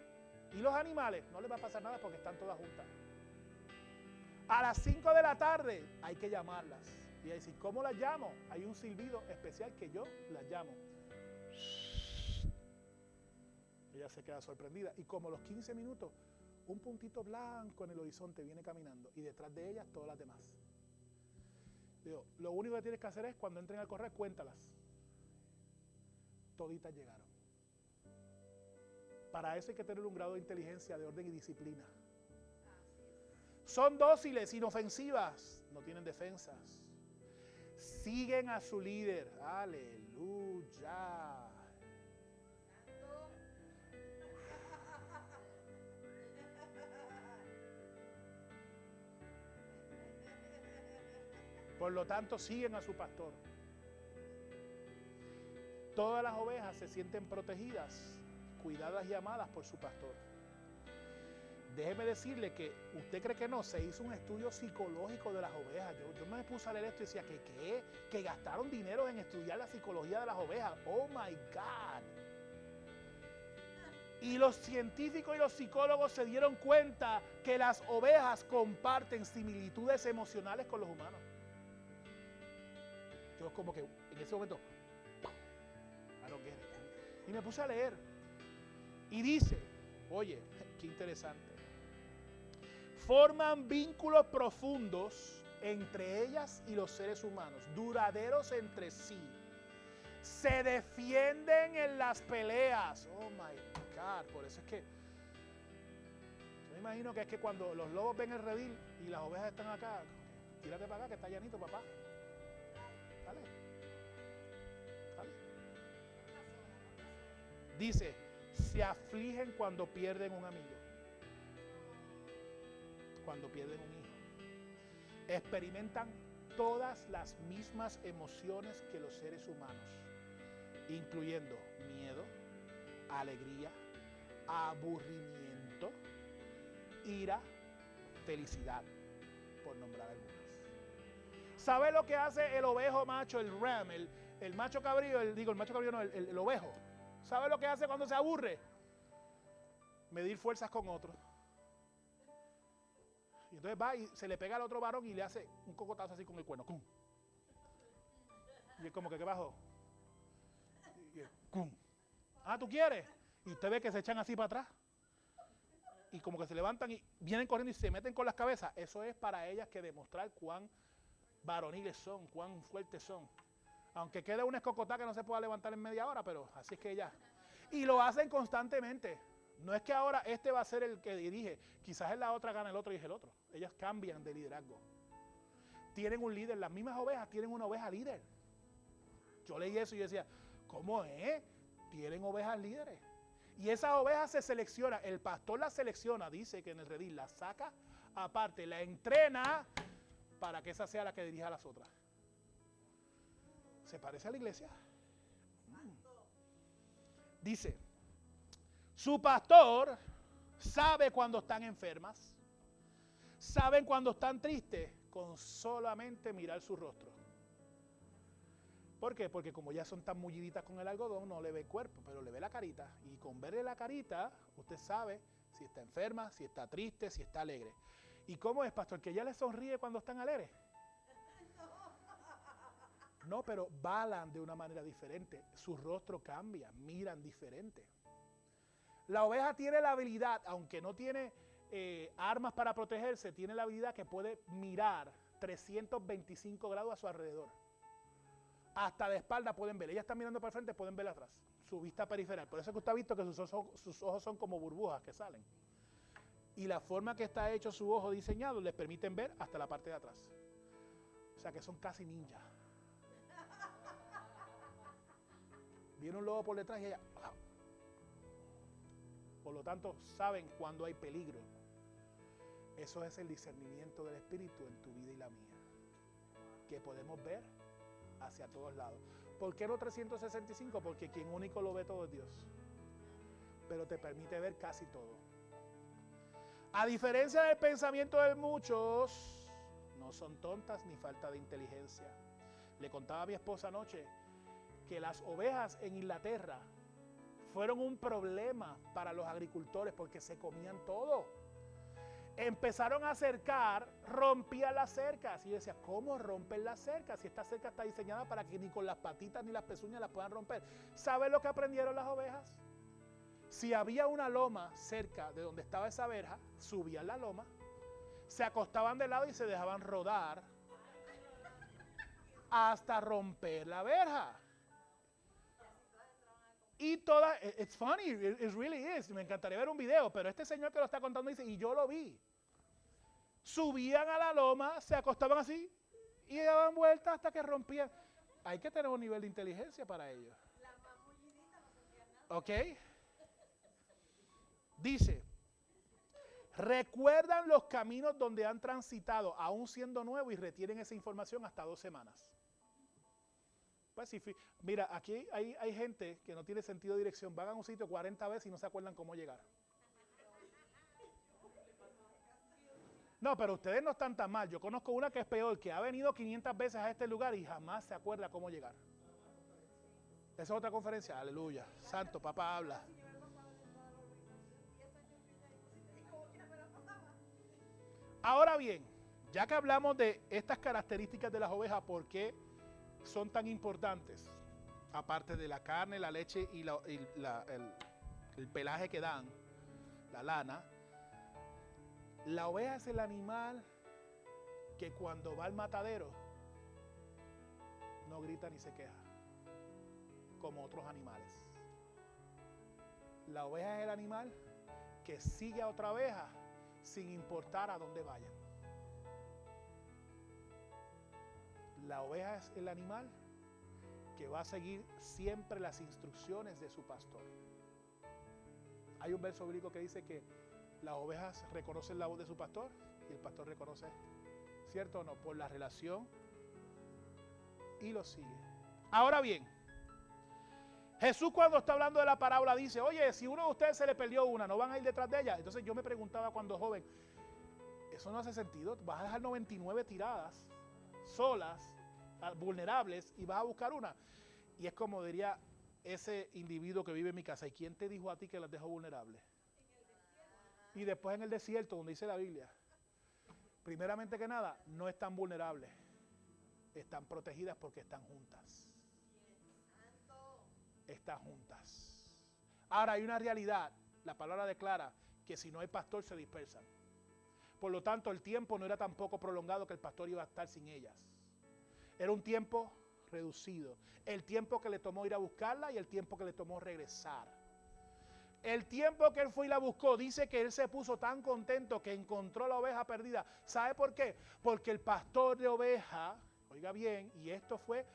¿Y los animales? No les va a pasar nada porque están todas juntas. A las 5 de la tarde hay que llamarlas. Y ella dice, ¿cómo las llamo? Hay un silbido especial que yo las llamo. Ella se queda sorprendida. Y como los 15 minutos, un puntito blanco en el horizonte viene caminando. Y detrás de ellas todas las demás. Digo, lo único que tienes que hacer es cuando entren al correr, cuéntalas. Toditas llegaron. Para eso hay que tener un grado de inteligencia, de orden y disciplina. Son dóciles, inofensivas, no tienen defensas. Siguen a su líder. Aleluya. Por lo tanto, siguen a su pastor. Todas las ovejas se sienten protegidas, cuidadas y amadas por su pastor. Déjeme decirle que usted cree que no, se hizo un estudio psicológico de las ovejas. Yo me puse a leer esto y decía, ¿qué? Que gastaron dinero en estudiar la psicología de las ovejas. Oh my God. Y los científicos y los psicólogos se dieron cuenta que las ovejas comparten similitudes emocionales con los humanos. Yo como que en ese momento, y me puse a leer. Y dice, oye, qué interesante. Forman vínculos profundos entre ellas y los seres humanos, duraderos entre sí. Se defienden en las peleas. Oh my God. Por eso es que yo me imagino que es que cuando los lobos ven el redil y las ovejas están acá, tírate para acá que está llanito, papá. Dale. Dale. Dice, se afligen cuando pierden un amigo. Cuando pierden un hijo. Experimentan todas las mismas emociones que los seres humanos, incluyendo miedo, alegría, aburrimiento, ira, felicidad, por nombrar algunas. ¿Sabe lo que hace el ovejo macho, el ram, el macho cabrío, el macho cabrío no, el ovejo? ¿Sabe lo que hace cuando se aburre? Medir fuerzas con otro. Y entonces va y se le pega al otro varón y le hace un cocotazo así con el cuerno. ¡Cum! Y es como que, ¿qué bajó? Y es, ¡cum! Ah, ¿tú quieres? Y usted ve que se echan así para atrás. Y como que se levantan y vienen corriendo y se meten con las cabezas. Eso es para ellas que demostrar cuán varoniles son, cuán fuertes son. Aunque quede una escocotá que no se pueda levantar en media hora, pero así es que ya. Y lo hacen constantemente. No es que ahora este va a ser el que dirige. Quizás en la otra gana el otro y es el otro. Ellas cambian de liderazgo. Tienen un líder. Las mismas ovejas tienen una oveja líder. Yo leí eso y yo decía, ¿cómo es? Tienen ovejas líderes. Y esas ovejas se seleccionan. El pastor las selecciona, dice que en el redil, la saca aparte, la entrena para que esa sea la que dirija a las otras. ¿Se parece a la iglesia? Dice, su pastor sabe cuando están enfermas, saben cuando están tristes con solamente mirar su rostro. ¿Por qué? Porque como ya son tan mulliditas con el algodón, no le ve el cuerpo, pero le ve la carita. Y con verle la carita, usted sabe si está enferma, si está triste, si está alegre. ¿Y cómo es, pastor? ¿Que ella le sonríe cuando están alegres? No, pero balan de una manera diferente. Su rostro cambia, miran diferente. La oveja tiene la habilidad, aunque no tiene armas para protegerse, tiene la habilidad que puede mirar 325 grados a su alrededor. Hasta de espalda pueden ver. Ellas están mirando para el frente, pueden ver atrás. Su vista periferial. Por eso es que usted ha visto que sus ojos son como burbujas que salen. Y la forma que está hecho su ojo diseñado les permiten ver hasta la parte de atrás. O sea que son casi ninjas. Viene un lobo por detrás y ella... Por lo tanto, saben cuando hay peligro. Eso es el discernimiento del Espíritu en tu vida y la mía. Que podemos ver hacia todos lados. ¿Por qué no 365? Porque quien único lo ve todo es Dios. Pero te permite ver casi todo. A diferencia del pensamiento de muchos, no son tontas ni falta de inteligencia. Le contaba a mi esposa anoche que las ovejas en Inglaterra fueron un problema para los agricultores porque se comían todo. Empezaron a cercar, rompían las cercas. Y yo decía, ¿cómo rompen las cercas? Si esta cerca está diseñada para que ni con las patitas ni las pezuñas las puedan romper. ¿Saben lo que aprendieron las ovejas? Si había una loma cerca de donde estaba esa verja, subían la loma, se acostaban de lado y se dejaban rodar hasta romper la verja. Y todas, it's funny, it really is, me encantaría ver un video, pero este señor que lo está contando dice, y yo lo vi. Subían a la loma, se acostaban así y daban vueltas hasta que rompían. Hay que tener un nivel de inteligencia para ello. ¿Ok? Dice, recuerdan los caminos donde han transitado, aún siendo nuevos, y retienen esa información hasta 2 semanas. Pues sí, mira, aquí hay gente que no tiene sentido de dirección. Van a un sitio 40 veces y no se acuerdan cómo llegar. No, pero ustedes no están tan mal. Yo conozco una que es peor, que ha venido 500 veces a este lugar y jamás se acuerda cómo llegar. Esa es otra conferencia. Aleluya. Santo, papá habla. Ahora bien, ya que hablamos de estas características de las ovejas, ¿por qué son tan importantes? Aparte de la carne, la leche y el pelaje que dan, la lana. La oveja es el animal que cuando va al matadero no grita ni se queja. como otros animales. La oveja es el animal que sigue a otra oveja sin importar a dónde vayan. La oveja es el animal que va a seguir siempre las instrucciones de su pastor. Hay un verso bíblico que dice que las ovejas reconocen la voz de su pastor y el pastor reconoce, ¿cierto o no? Por la relación y lo sigue. Ahora bien, Jesús cuando está hablando de la parábola dice, oye, si uno de ustedes se le perdió una, ¿no van a ir detrás de ella? Entonces yo me preguntaba cuando joven, eso no hace sentido, vas a dejar 99 tiradas, solas, vulnerables, y vas a buscar una. Y es como diría ese individuo que vive en mi casa, ¿y quién te dijo a ti que las dejó vulnerables? Y después en el desierto, donde dice la Biblia, primeramente que nada, no están vulnerables, están protegidas porque están juntas. Están juntas. Ahora hay una realidad, la palabra declara que si no hay pastor se dispersan. Por lo tanto, el tiempo no era tampoco prolongado que el pastor iba a estar sin ellas. Era un tiempo reducido. El tiempo que le tomó ir a buscarla y el tiempo que le tomó regresar. El tiempo que él fue y la buscó, dice que él se puso tan contento que encontró la oveja perdida. ¿Sabe por qué? Porque el pastor de oveja, oiga bien, y esto fue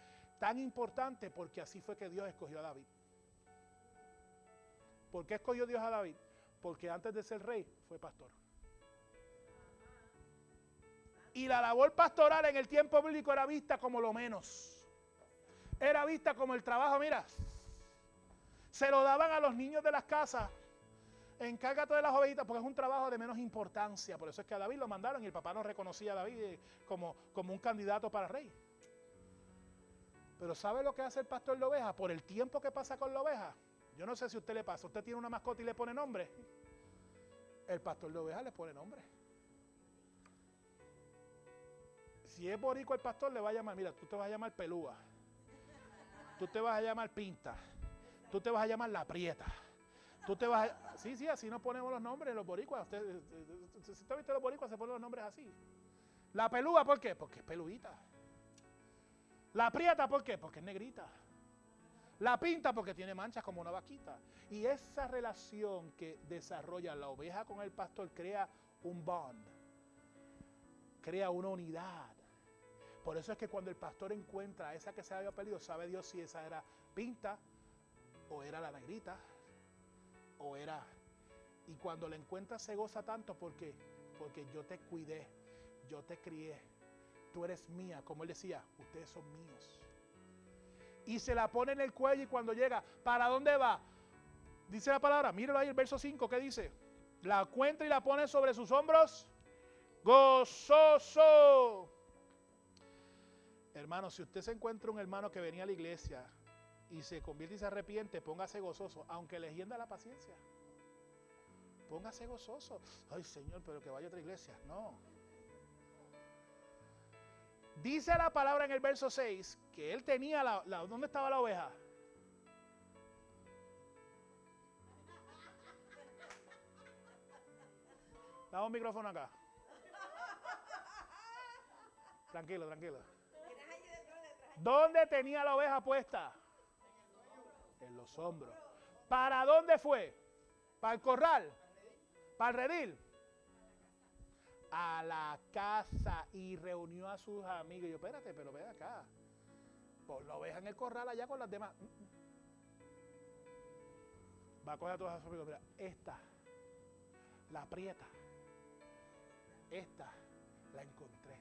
tan importante porque así fue que Dios escogió a David. ¿Por qué escogió Dios a David? Porque antes de ser rey fue pastor. Y la labor pastoral en el tiempo bíblico era vista como lo menos. Era vista como el trabajo, mira, se lo daban a los niños de las casas. Encárgate de las ovejitas porque es un trabajo de menos importancia. Por eso es que a David lo mandaron y el papá no reconocía a David como un candidato para rey. Pero ¿sabe lo que hace el pastor de ovejas? Por el tiempo que pasa con la oveja. Yo no sé si a usted le pasa. Usted tiene una mascota y le pone nombre. El pastor de ovejas le pone nombre. Si es boricua el pastor le va a llamar, mira, tú te vas a llamar Pelúa. Tú te vas a llamar Pinta. Tú te vas a llamar La Prieta. Tú te vas a... Sí, así nos ponemos los nombres los boricuas. Si usted viste los boricuas se ponen los nombres así. La Pelúa, ¿por qué? Porque es peluita. La Prieta, ¿por qué? Porque es negrita. La Pinta porque tiene manchas como una vaquita. Y esa relación que desarrolla la oveja con el pastor crea un bond. Crea una unidad. Por eso es que cuando el pastor encuentra a esa que se había perdido, sabe Dios si esa era Pinta o era la negrita o era... Y cuando la encuentra se goza tanto porque yo te cuidé, yo te crié, tú eres mía, como él decía, ustedes son míos. Y se la pone en el cuello y cuando llega, ¿para dónde va? Dice la palabra, míralo ahí el verso 5, ¿qué dice? La encuentra y la pone sobre sus hombros, gozoso. Hermano, si usted se encuentra un hermano que venía a la iglesia y se convierte y se arrepiente, póngase gozoso, aunque le hienda la paciencia. Póngase gozoso. Ay, Señor, pero que vaya a otra iglesia. No. Dice la palabra en el verso 6 que él tenía ¿dónde estaba la oveja? Dame un micrófono acá. Tranquilo. ¿Dónde tenía la oveja puesta? En los hombros. ¿Para dónde fue? ¿Para el corral? ¿Para el redil? A la casa y reunió a sus amigos. Y yo, espérate, pero ven acá. Pon la oveja en el corral allá con las demás. Va a coger a todos sus amigos. Mira, esta, la Prieta. Esta la encontré.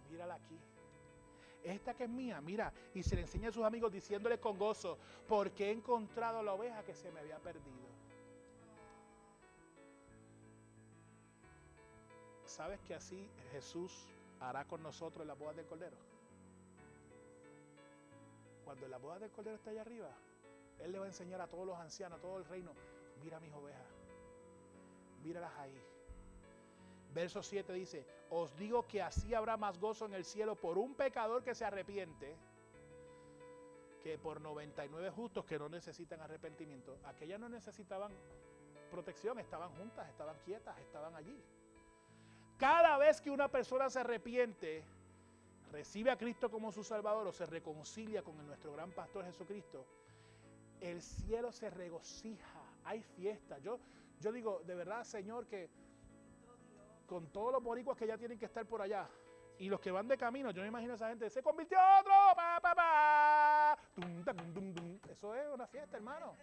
Mírala aquí. Esta que es mía, mira. Y se le enseña a sus amigos diciéndole con gozo, porque he encontrado la oveja que se me había perdido. ¿Sabes que así Jesús hará con nosotros en las bodas del Cordero? Cuando en las bodas del Cordero está allá arriba, Él le va a enseñar a todos los ancianos, a todo el reino, mira mis ovejas, míralas ahí. Verso 7 dice, os digo que así habrá más gozo en el cielo por un pecador que se arrepiente que por 99 justos que no necesitan arrepentimiento. Aquellas no necesitaban protección, estaban juntas, estaban quietas, estaban allí. Cada vez que una persona se arrepiente, recibe a Cristo como su Salvador o se reconcilia con nuestro gran pastor Jesucristo, el cielo se regocija, hay fiesta. Yo digo, de verdad, Señor, que con todos los boricuas que ya tienen que estar por allá y los que van de camino, yo me imagino a esa gente, se convirtió otro, pa, pa, pa, tum, tum, tum, tum. Eso es una fiesta, hermano.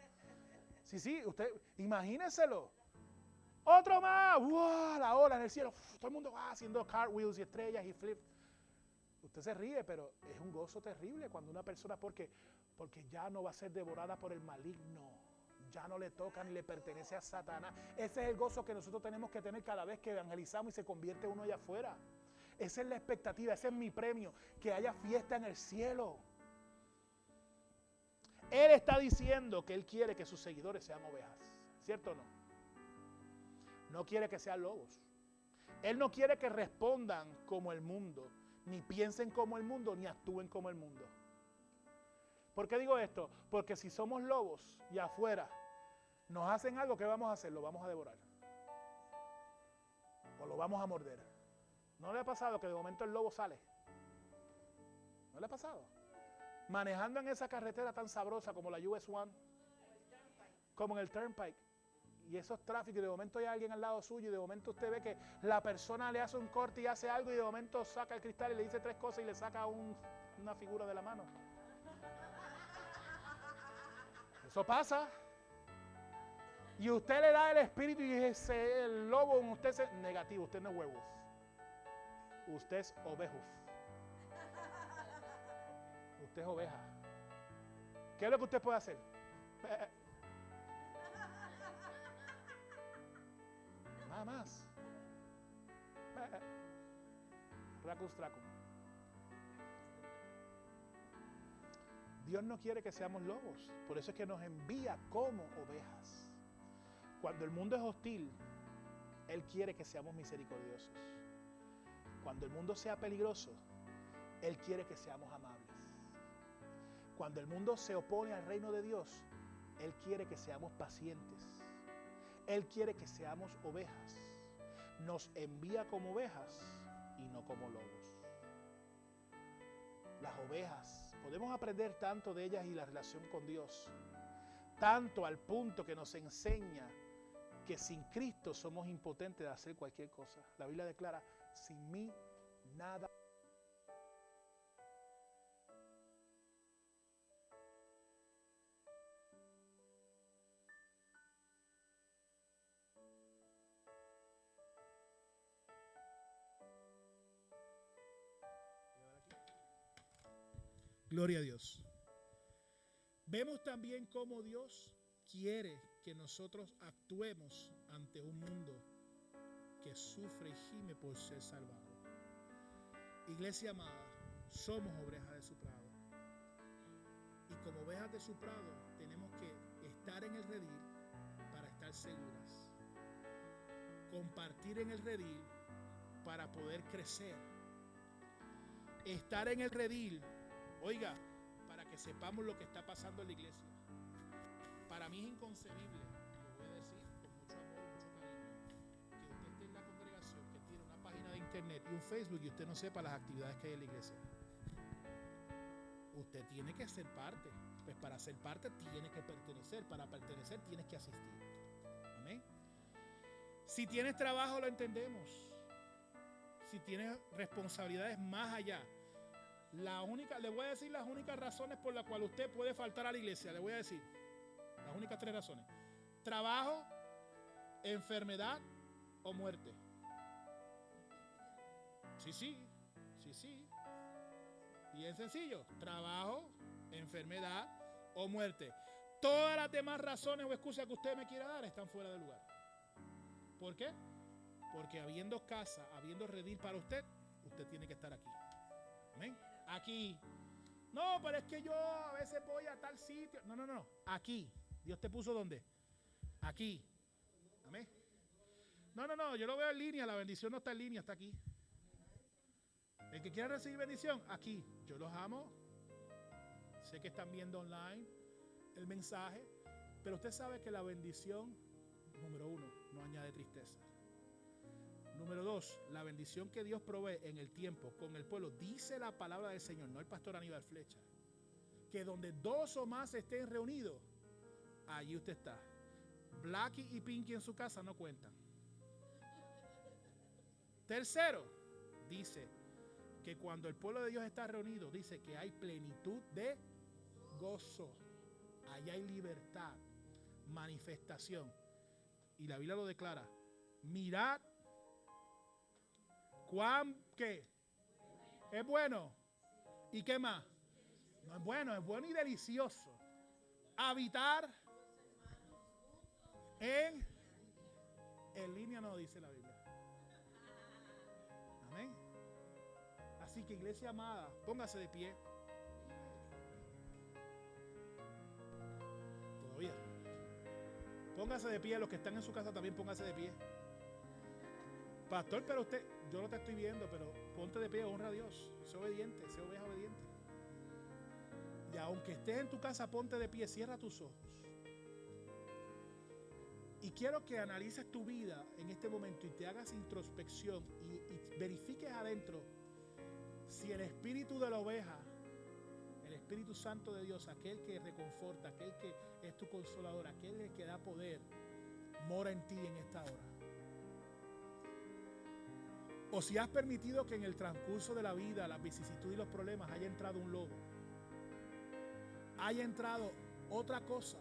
Sí, usted, imagínenselo. Otro más, ¡wow! La ola en el cielo, todo el mundo va haciendo cartwheels y estrellas y flips. Usted se ríe, pero es un gozo terrible cuando una persona, porque ya no va a ser devorada por el maligno, ya no le toca ni le pertenece a Satanás. Ese es el gozo que nosotros tenemos que tener cada vez que evangelizamos y se convierte uno allá afuera. Esa es la expectativa, ese es mi premio, que haya fiesta en el cielo. Él está diciendo que Él quiere que sus seguidores sean ovejas, ¿cierto o no? No quiere que sean lobos. Él no quiere que respondan como el mundo, ni piensen como el mundo, ni actúen como el mundo. ¿Por qué digo esto? Porque si somos lobos y afuera nos hacen algo, ¿qué vamos a hacer? Lo vamos a devorar. O lo vamos a morder. ¿No le ha pasado que de momento el lobo sale? ¿No le ha pasado? Manejando en esa carretera tan sabrosa como la US 1, como en el Turnpike, y esos tráficos, y de momento hay alguien al lado suyo, y de momento usted ve que la persona le hace un corte y hace algo, y de momento saca el cristal y le dice 3 cosas y le saca una figura de la mano. Eso pasa. Y usted le da el espíritu y dice, el lobo en usted es negativo, usted no es werewolf. Usted es ovejuf. Usted es oveja. ¿Qué es lo que usted puede hacer? Nada más. Racus tracum. Dios no quiere que seamos lobos. Por eso es que nos envía como ovejas. Cuando el mundo es hostil, Él quiere que seamos misericordiosos. Cuando el mundo sea peligroso, Él quiere que seamos amables. Cuando el mundo se opone al reino de Dios, Él quiere que seamos pacientes. Él quiere que seamos ovejas. Nos envía como ovejas y no como lobos. Las ovejas, podemos aprender tanto de ellas y la relación con Dios. Tanto al punto que nos enseña que sin Cristo somos impotentes de hacer cualquier cosa. La Biblia declara, sin mí nada. Gloria a Dios. Vemos también cómo Dios quiere que nosotros actuemos ante un mundo que sufre y gime por ser salvado. Iglesia amada, somos ovejas de su prado. Y como ovejas de su prado tenemos que estar en el redil para estar seguras. Compartir en el redil para poder crecer. Estar en el redil, oiga, para que sepamos lo que está pasando en la iglesia. Para mí es inconcebible, lo voy a decir con mucho amor y mucho cariño, que usted esté en la congregación, que tiene una página de internet y un Facebook y usted no sepa las actividades que hay en la iglesia. Usted tiene que ser parte. Pues para ser parte tiene que pertenecer. Para pertenecer tienes que asistir. Amén. Si tienes trabajo lo entendemos. Si tienes responsabilidades más allá. Le voy a decir las únicas razones por las cuales usted puede faltar a la iglesia. Le voy a decir las únicas 3 razones: trabajo, enfermedad o muerte. Sí. Bien sencillo: trabajo, enfermedad o muerte. Todas las demás razones o excusas que usted me quiera dar están fuera de lugar. ¿Por qué? Porque habiendo casa, habiendo redil para usted, usted tiene que estar aquí. Amén. Aquí. No, pero es que yo a veces voy a tal sitio. No. Aquí. Dios te puso ¿dónde? Aquí. Amén. No. Yo lo veo en línea. La bendición no está en línea, está aquí. El que quiera recibir bendición, aquí. Yo los amo. Sé que están viendo online el mensaje. Pero usted sabe que la bendición, número 1, no añade tristeza. Número 2, la bendición que Dios provee en el tiempo con el pueblo. Dice la palabra del Señor, no el pastor Aníbal Flecha, que donde 2 o más estén reunidos, allí usted está. Blackie y Pinky en su casa no cuentan. Tercero, dice que cuando el pueblo de Dios está reunido, dice que hay plenitud de gozo. Allá hay libertad, manifestación. Y la Biblia lo declara. Mirad cuán, ¿qué? Es bueno. ¿Y qué más? No es bueno y delicioso. Habitar en línea no dice la Biblia. Amén. Así que, iglesia amada, póngase de pie. Todavía. Póngase de pie. Los que están en su casa también póngase de pie. Pastor, pero usted, yo no te estoy viendo, pero ponte de pie, honra a Dios. Sé obediente, sé oveja obediente. Y aunque estés en tu casa, ponte de pie, cierra tus ojos. Y quiero que analices tu vida en este momento y te hagas introspección y verifiques adentro si el espíritu de la oveja, el Espíritu Santo de Dios, aquel que reconforta, aquel que es tu consolador, aquel que da poder, mora en ti en esta hora. O si has permitido que en el transcurso de la vida, las vicisitudes y los problemas, haya entrado un lobo, haya entrado otra cosa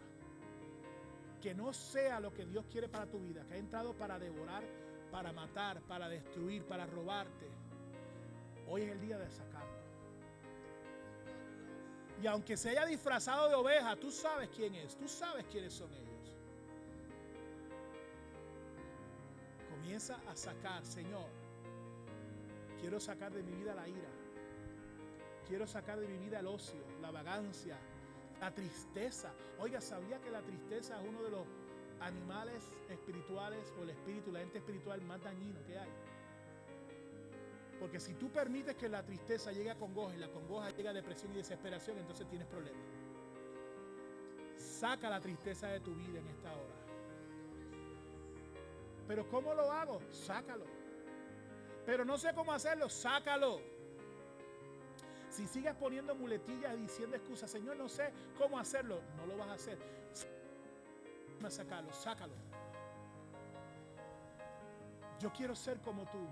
que no sea lo que Dios quiere para tu vida, que ha entrado para devorar, para matar, para destruir, para robarte. Hoy es el día de sacarlo. Y aunque se haya disfrazado de oveja, tú sabes quién es, tú sabes quiénes son ellos. Comienza a sacar, Señor. Quiero sacar de mi vida la ira. Quiero sacar de mi vida el ocio, la vagancia, la tristeza. Oiga, ¿sabía que la tristeza es uno de los animales espirituales o el espíritu, la ente espiritual más dañino que hay? Porque si tú permites que la tristeza llegue a congoja y la congoja llegue a depresión y desesperación, entonces tienes problemas. Saca la tristeza de tu vida en esta hora. ¿Pero cómo lo hago? Sácalo. Pero no sé cómo hacerlo, sácalo. Si sigues poniendo muletillas y diciendo excusas, Señor, no sé cómo hacerlo, no lo vas a hacer. Sácalo, sácalo. Yo quiero ser como tú.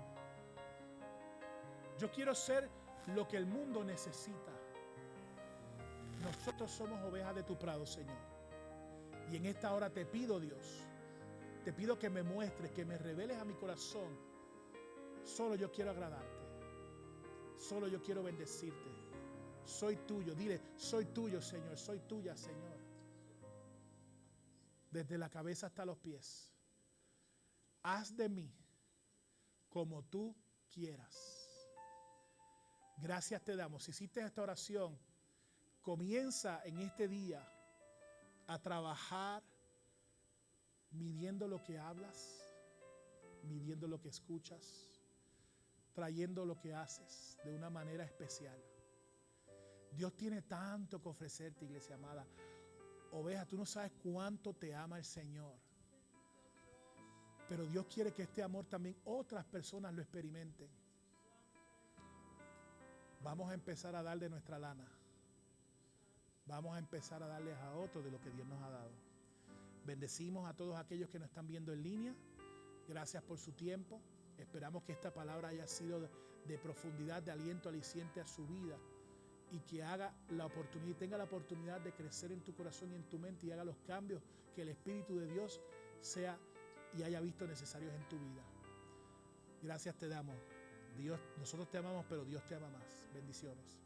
Yo quiero ser lo que el mundo necesita. Nosotros somos ovejas de tu prado, Señor. Y en esta hora te pido, Dios, te pido que me muestres, que me reveles a mi corazón. Solo yo quiero agradarte. Solo yo quiero bendecirte. Soy tuyo. Dile, soy tuyo, Señor. Soy tuya, Señor. Desde la cabeza hasta los pies. Haz de mí como tú quieras. Gracias te damos. Si hiciste esta oración, comienza en este día a trabajar midiendo lo que hablas, midiendo lo que escuchas, trayendo lo que haces de una manera especial. Dios tiene tanto que ofrecerte, iglesia amada. Oveja, tú no sabes cuánto te ama el Señor. Pero Dios quiere que este amor también otras personas lo experimenten. Vamos a empezar a dar de nuestra lana. Vamos a empezar a darles a otros de lo que Dios nos ha dado. Bendecimos a todos aquellos que nos están viendo en línea. Gracias por su tiempo. Esperamos que esta palabra haya sido de profundidad, de aliento, aliciente a su vida. Y que haga la oportunidad, tenga la oportunidad de crecer en tu corazón y en tu mente y haga los cambios que el Espíritu de Dios sea y haya visto necesarios en tu vida. Gracias te damos. Dios, nosotros te amamos, pero Dios te ama más. Bendiciones.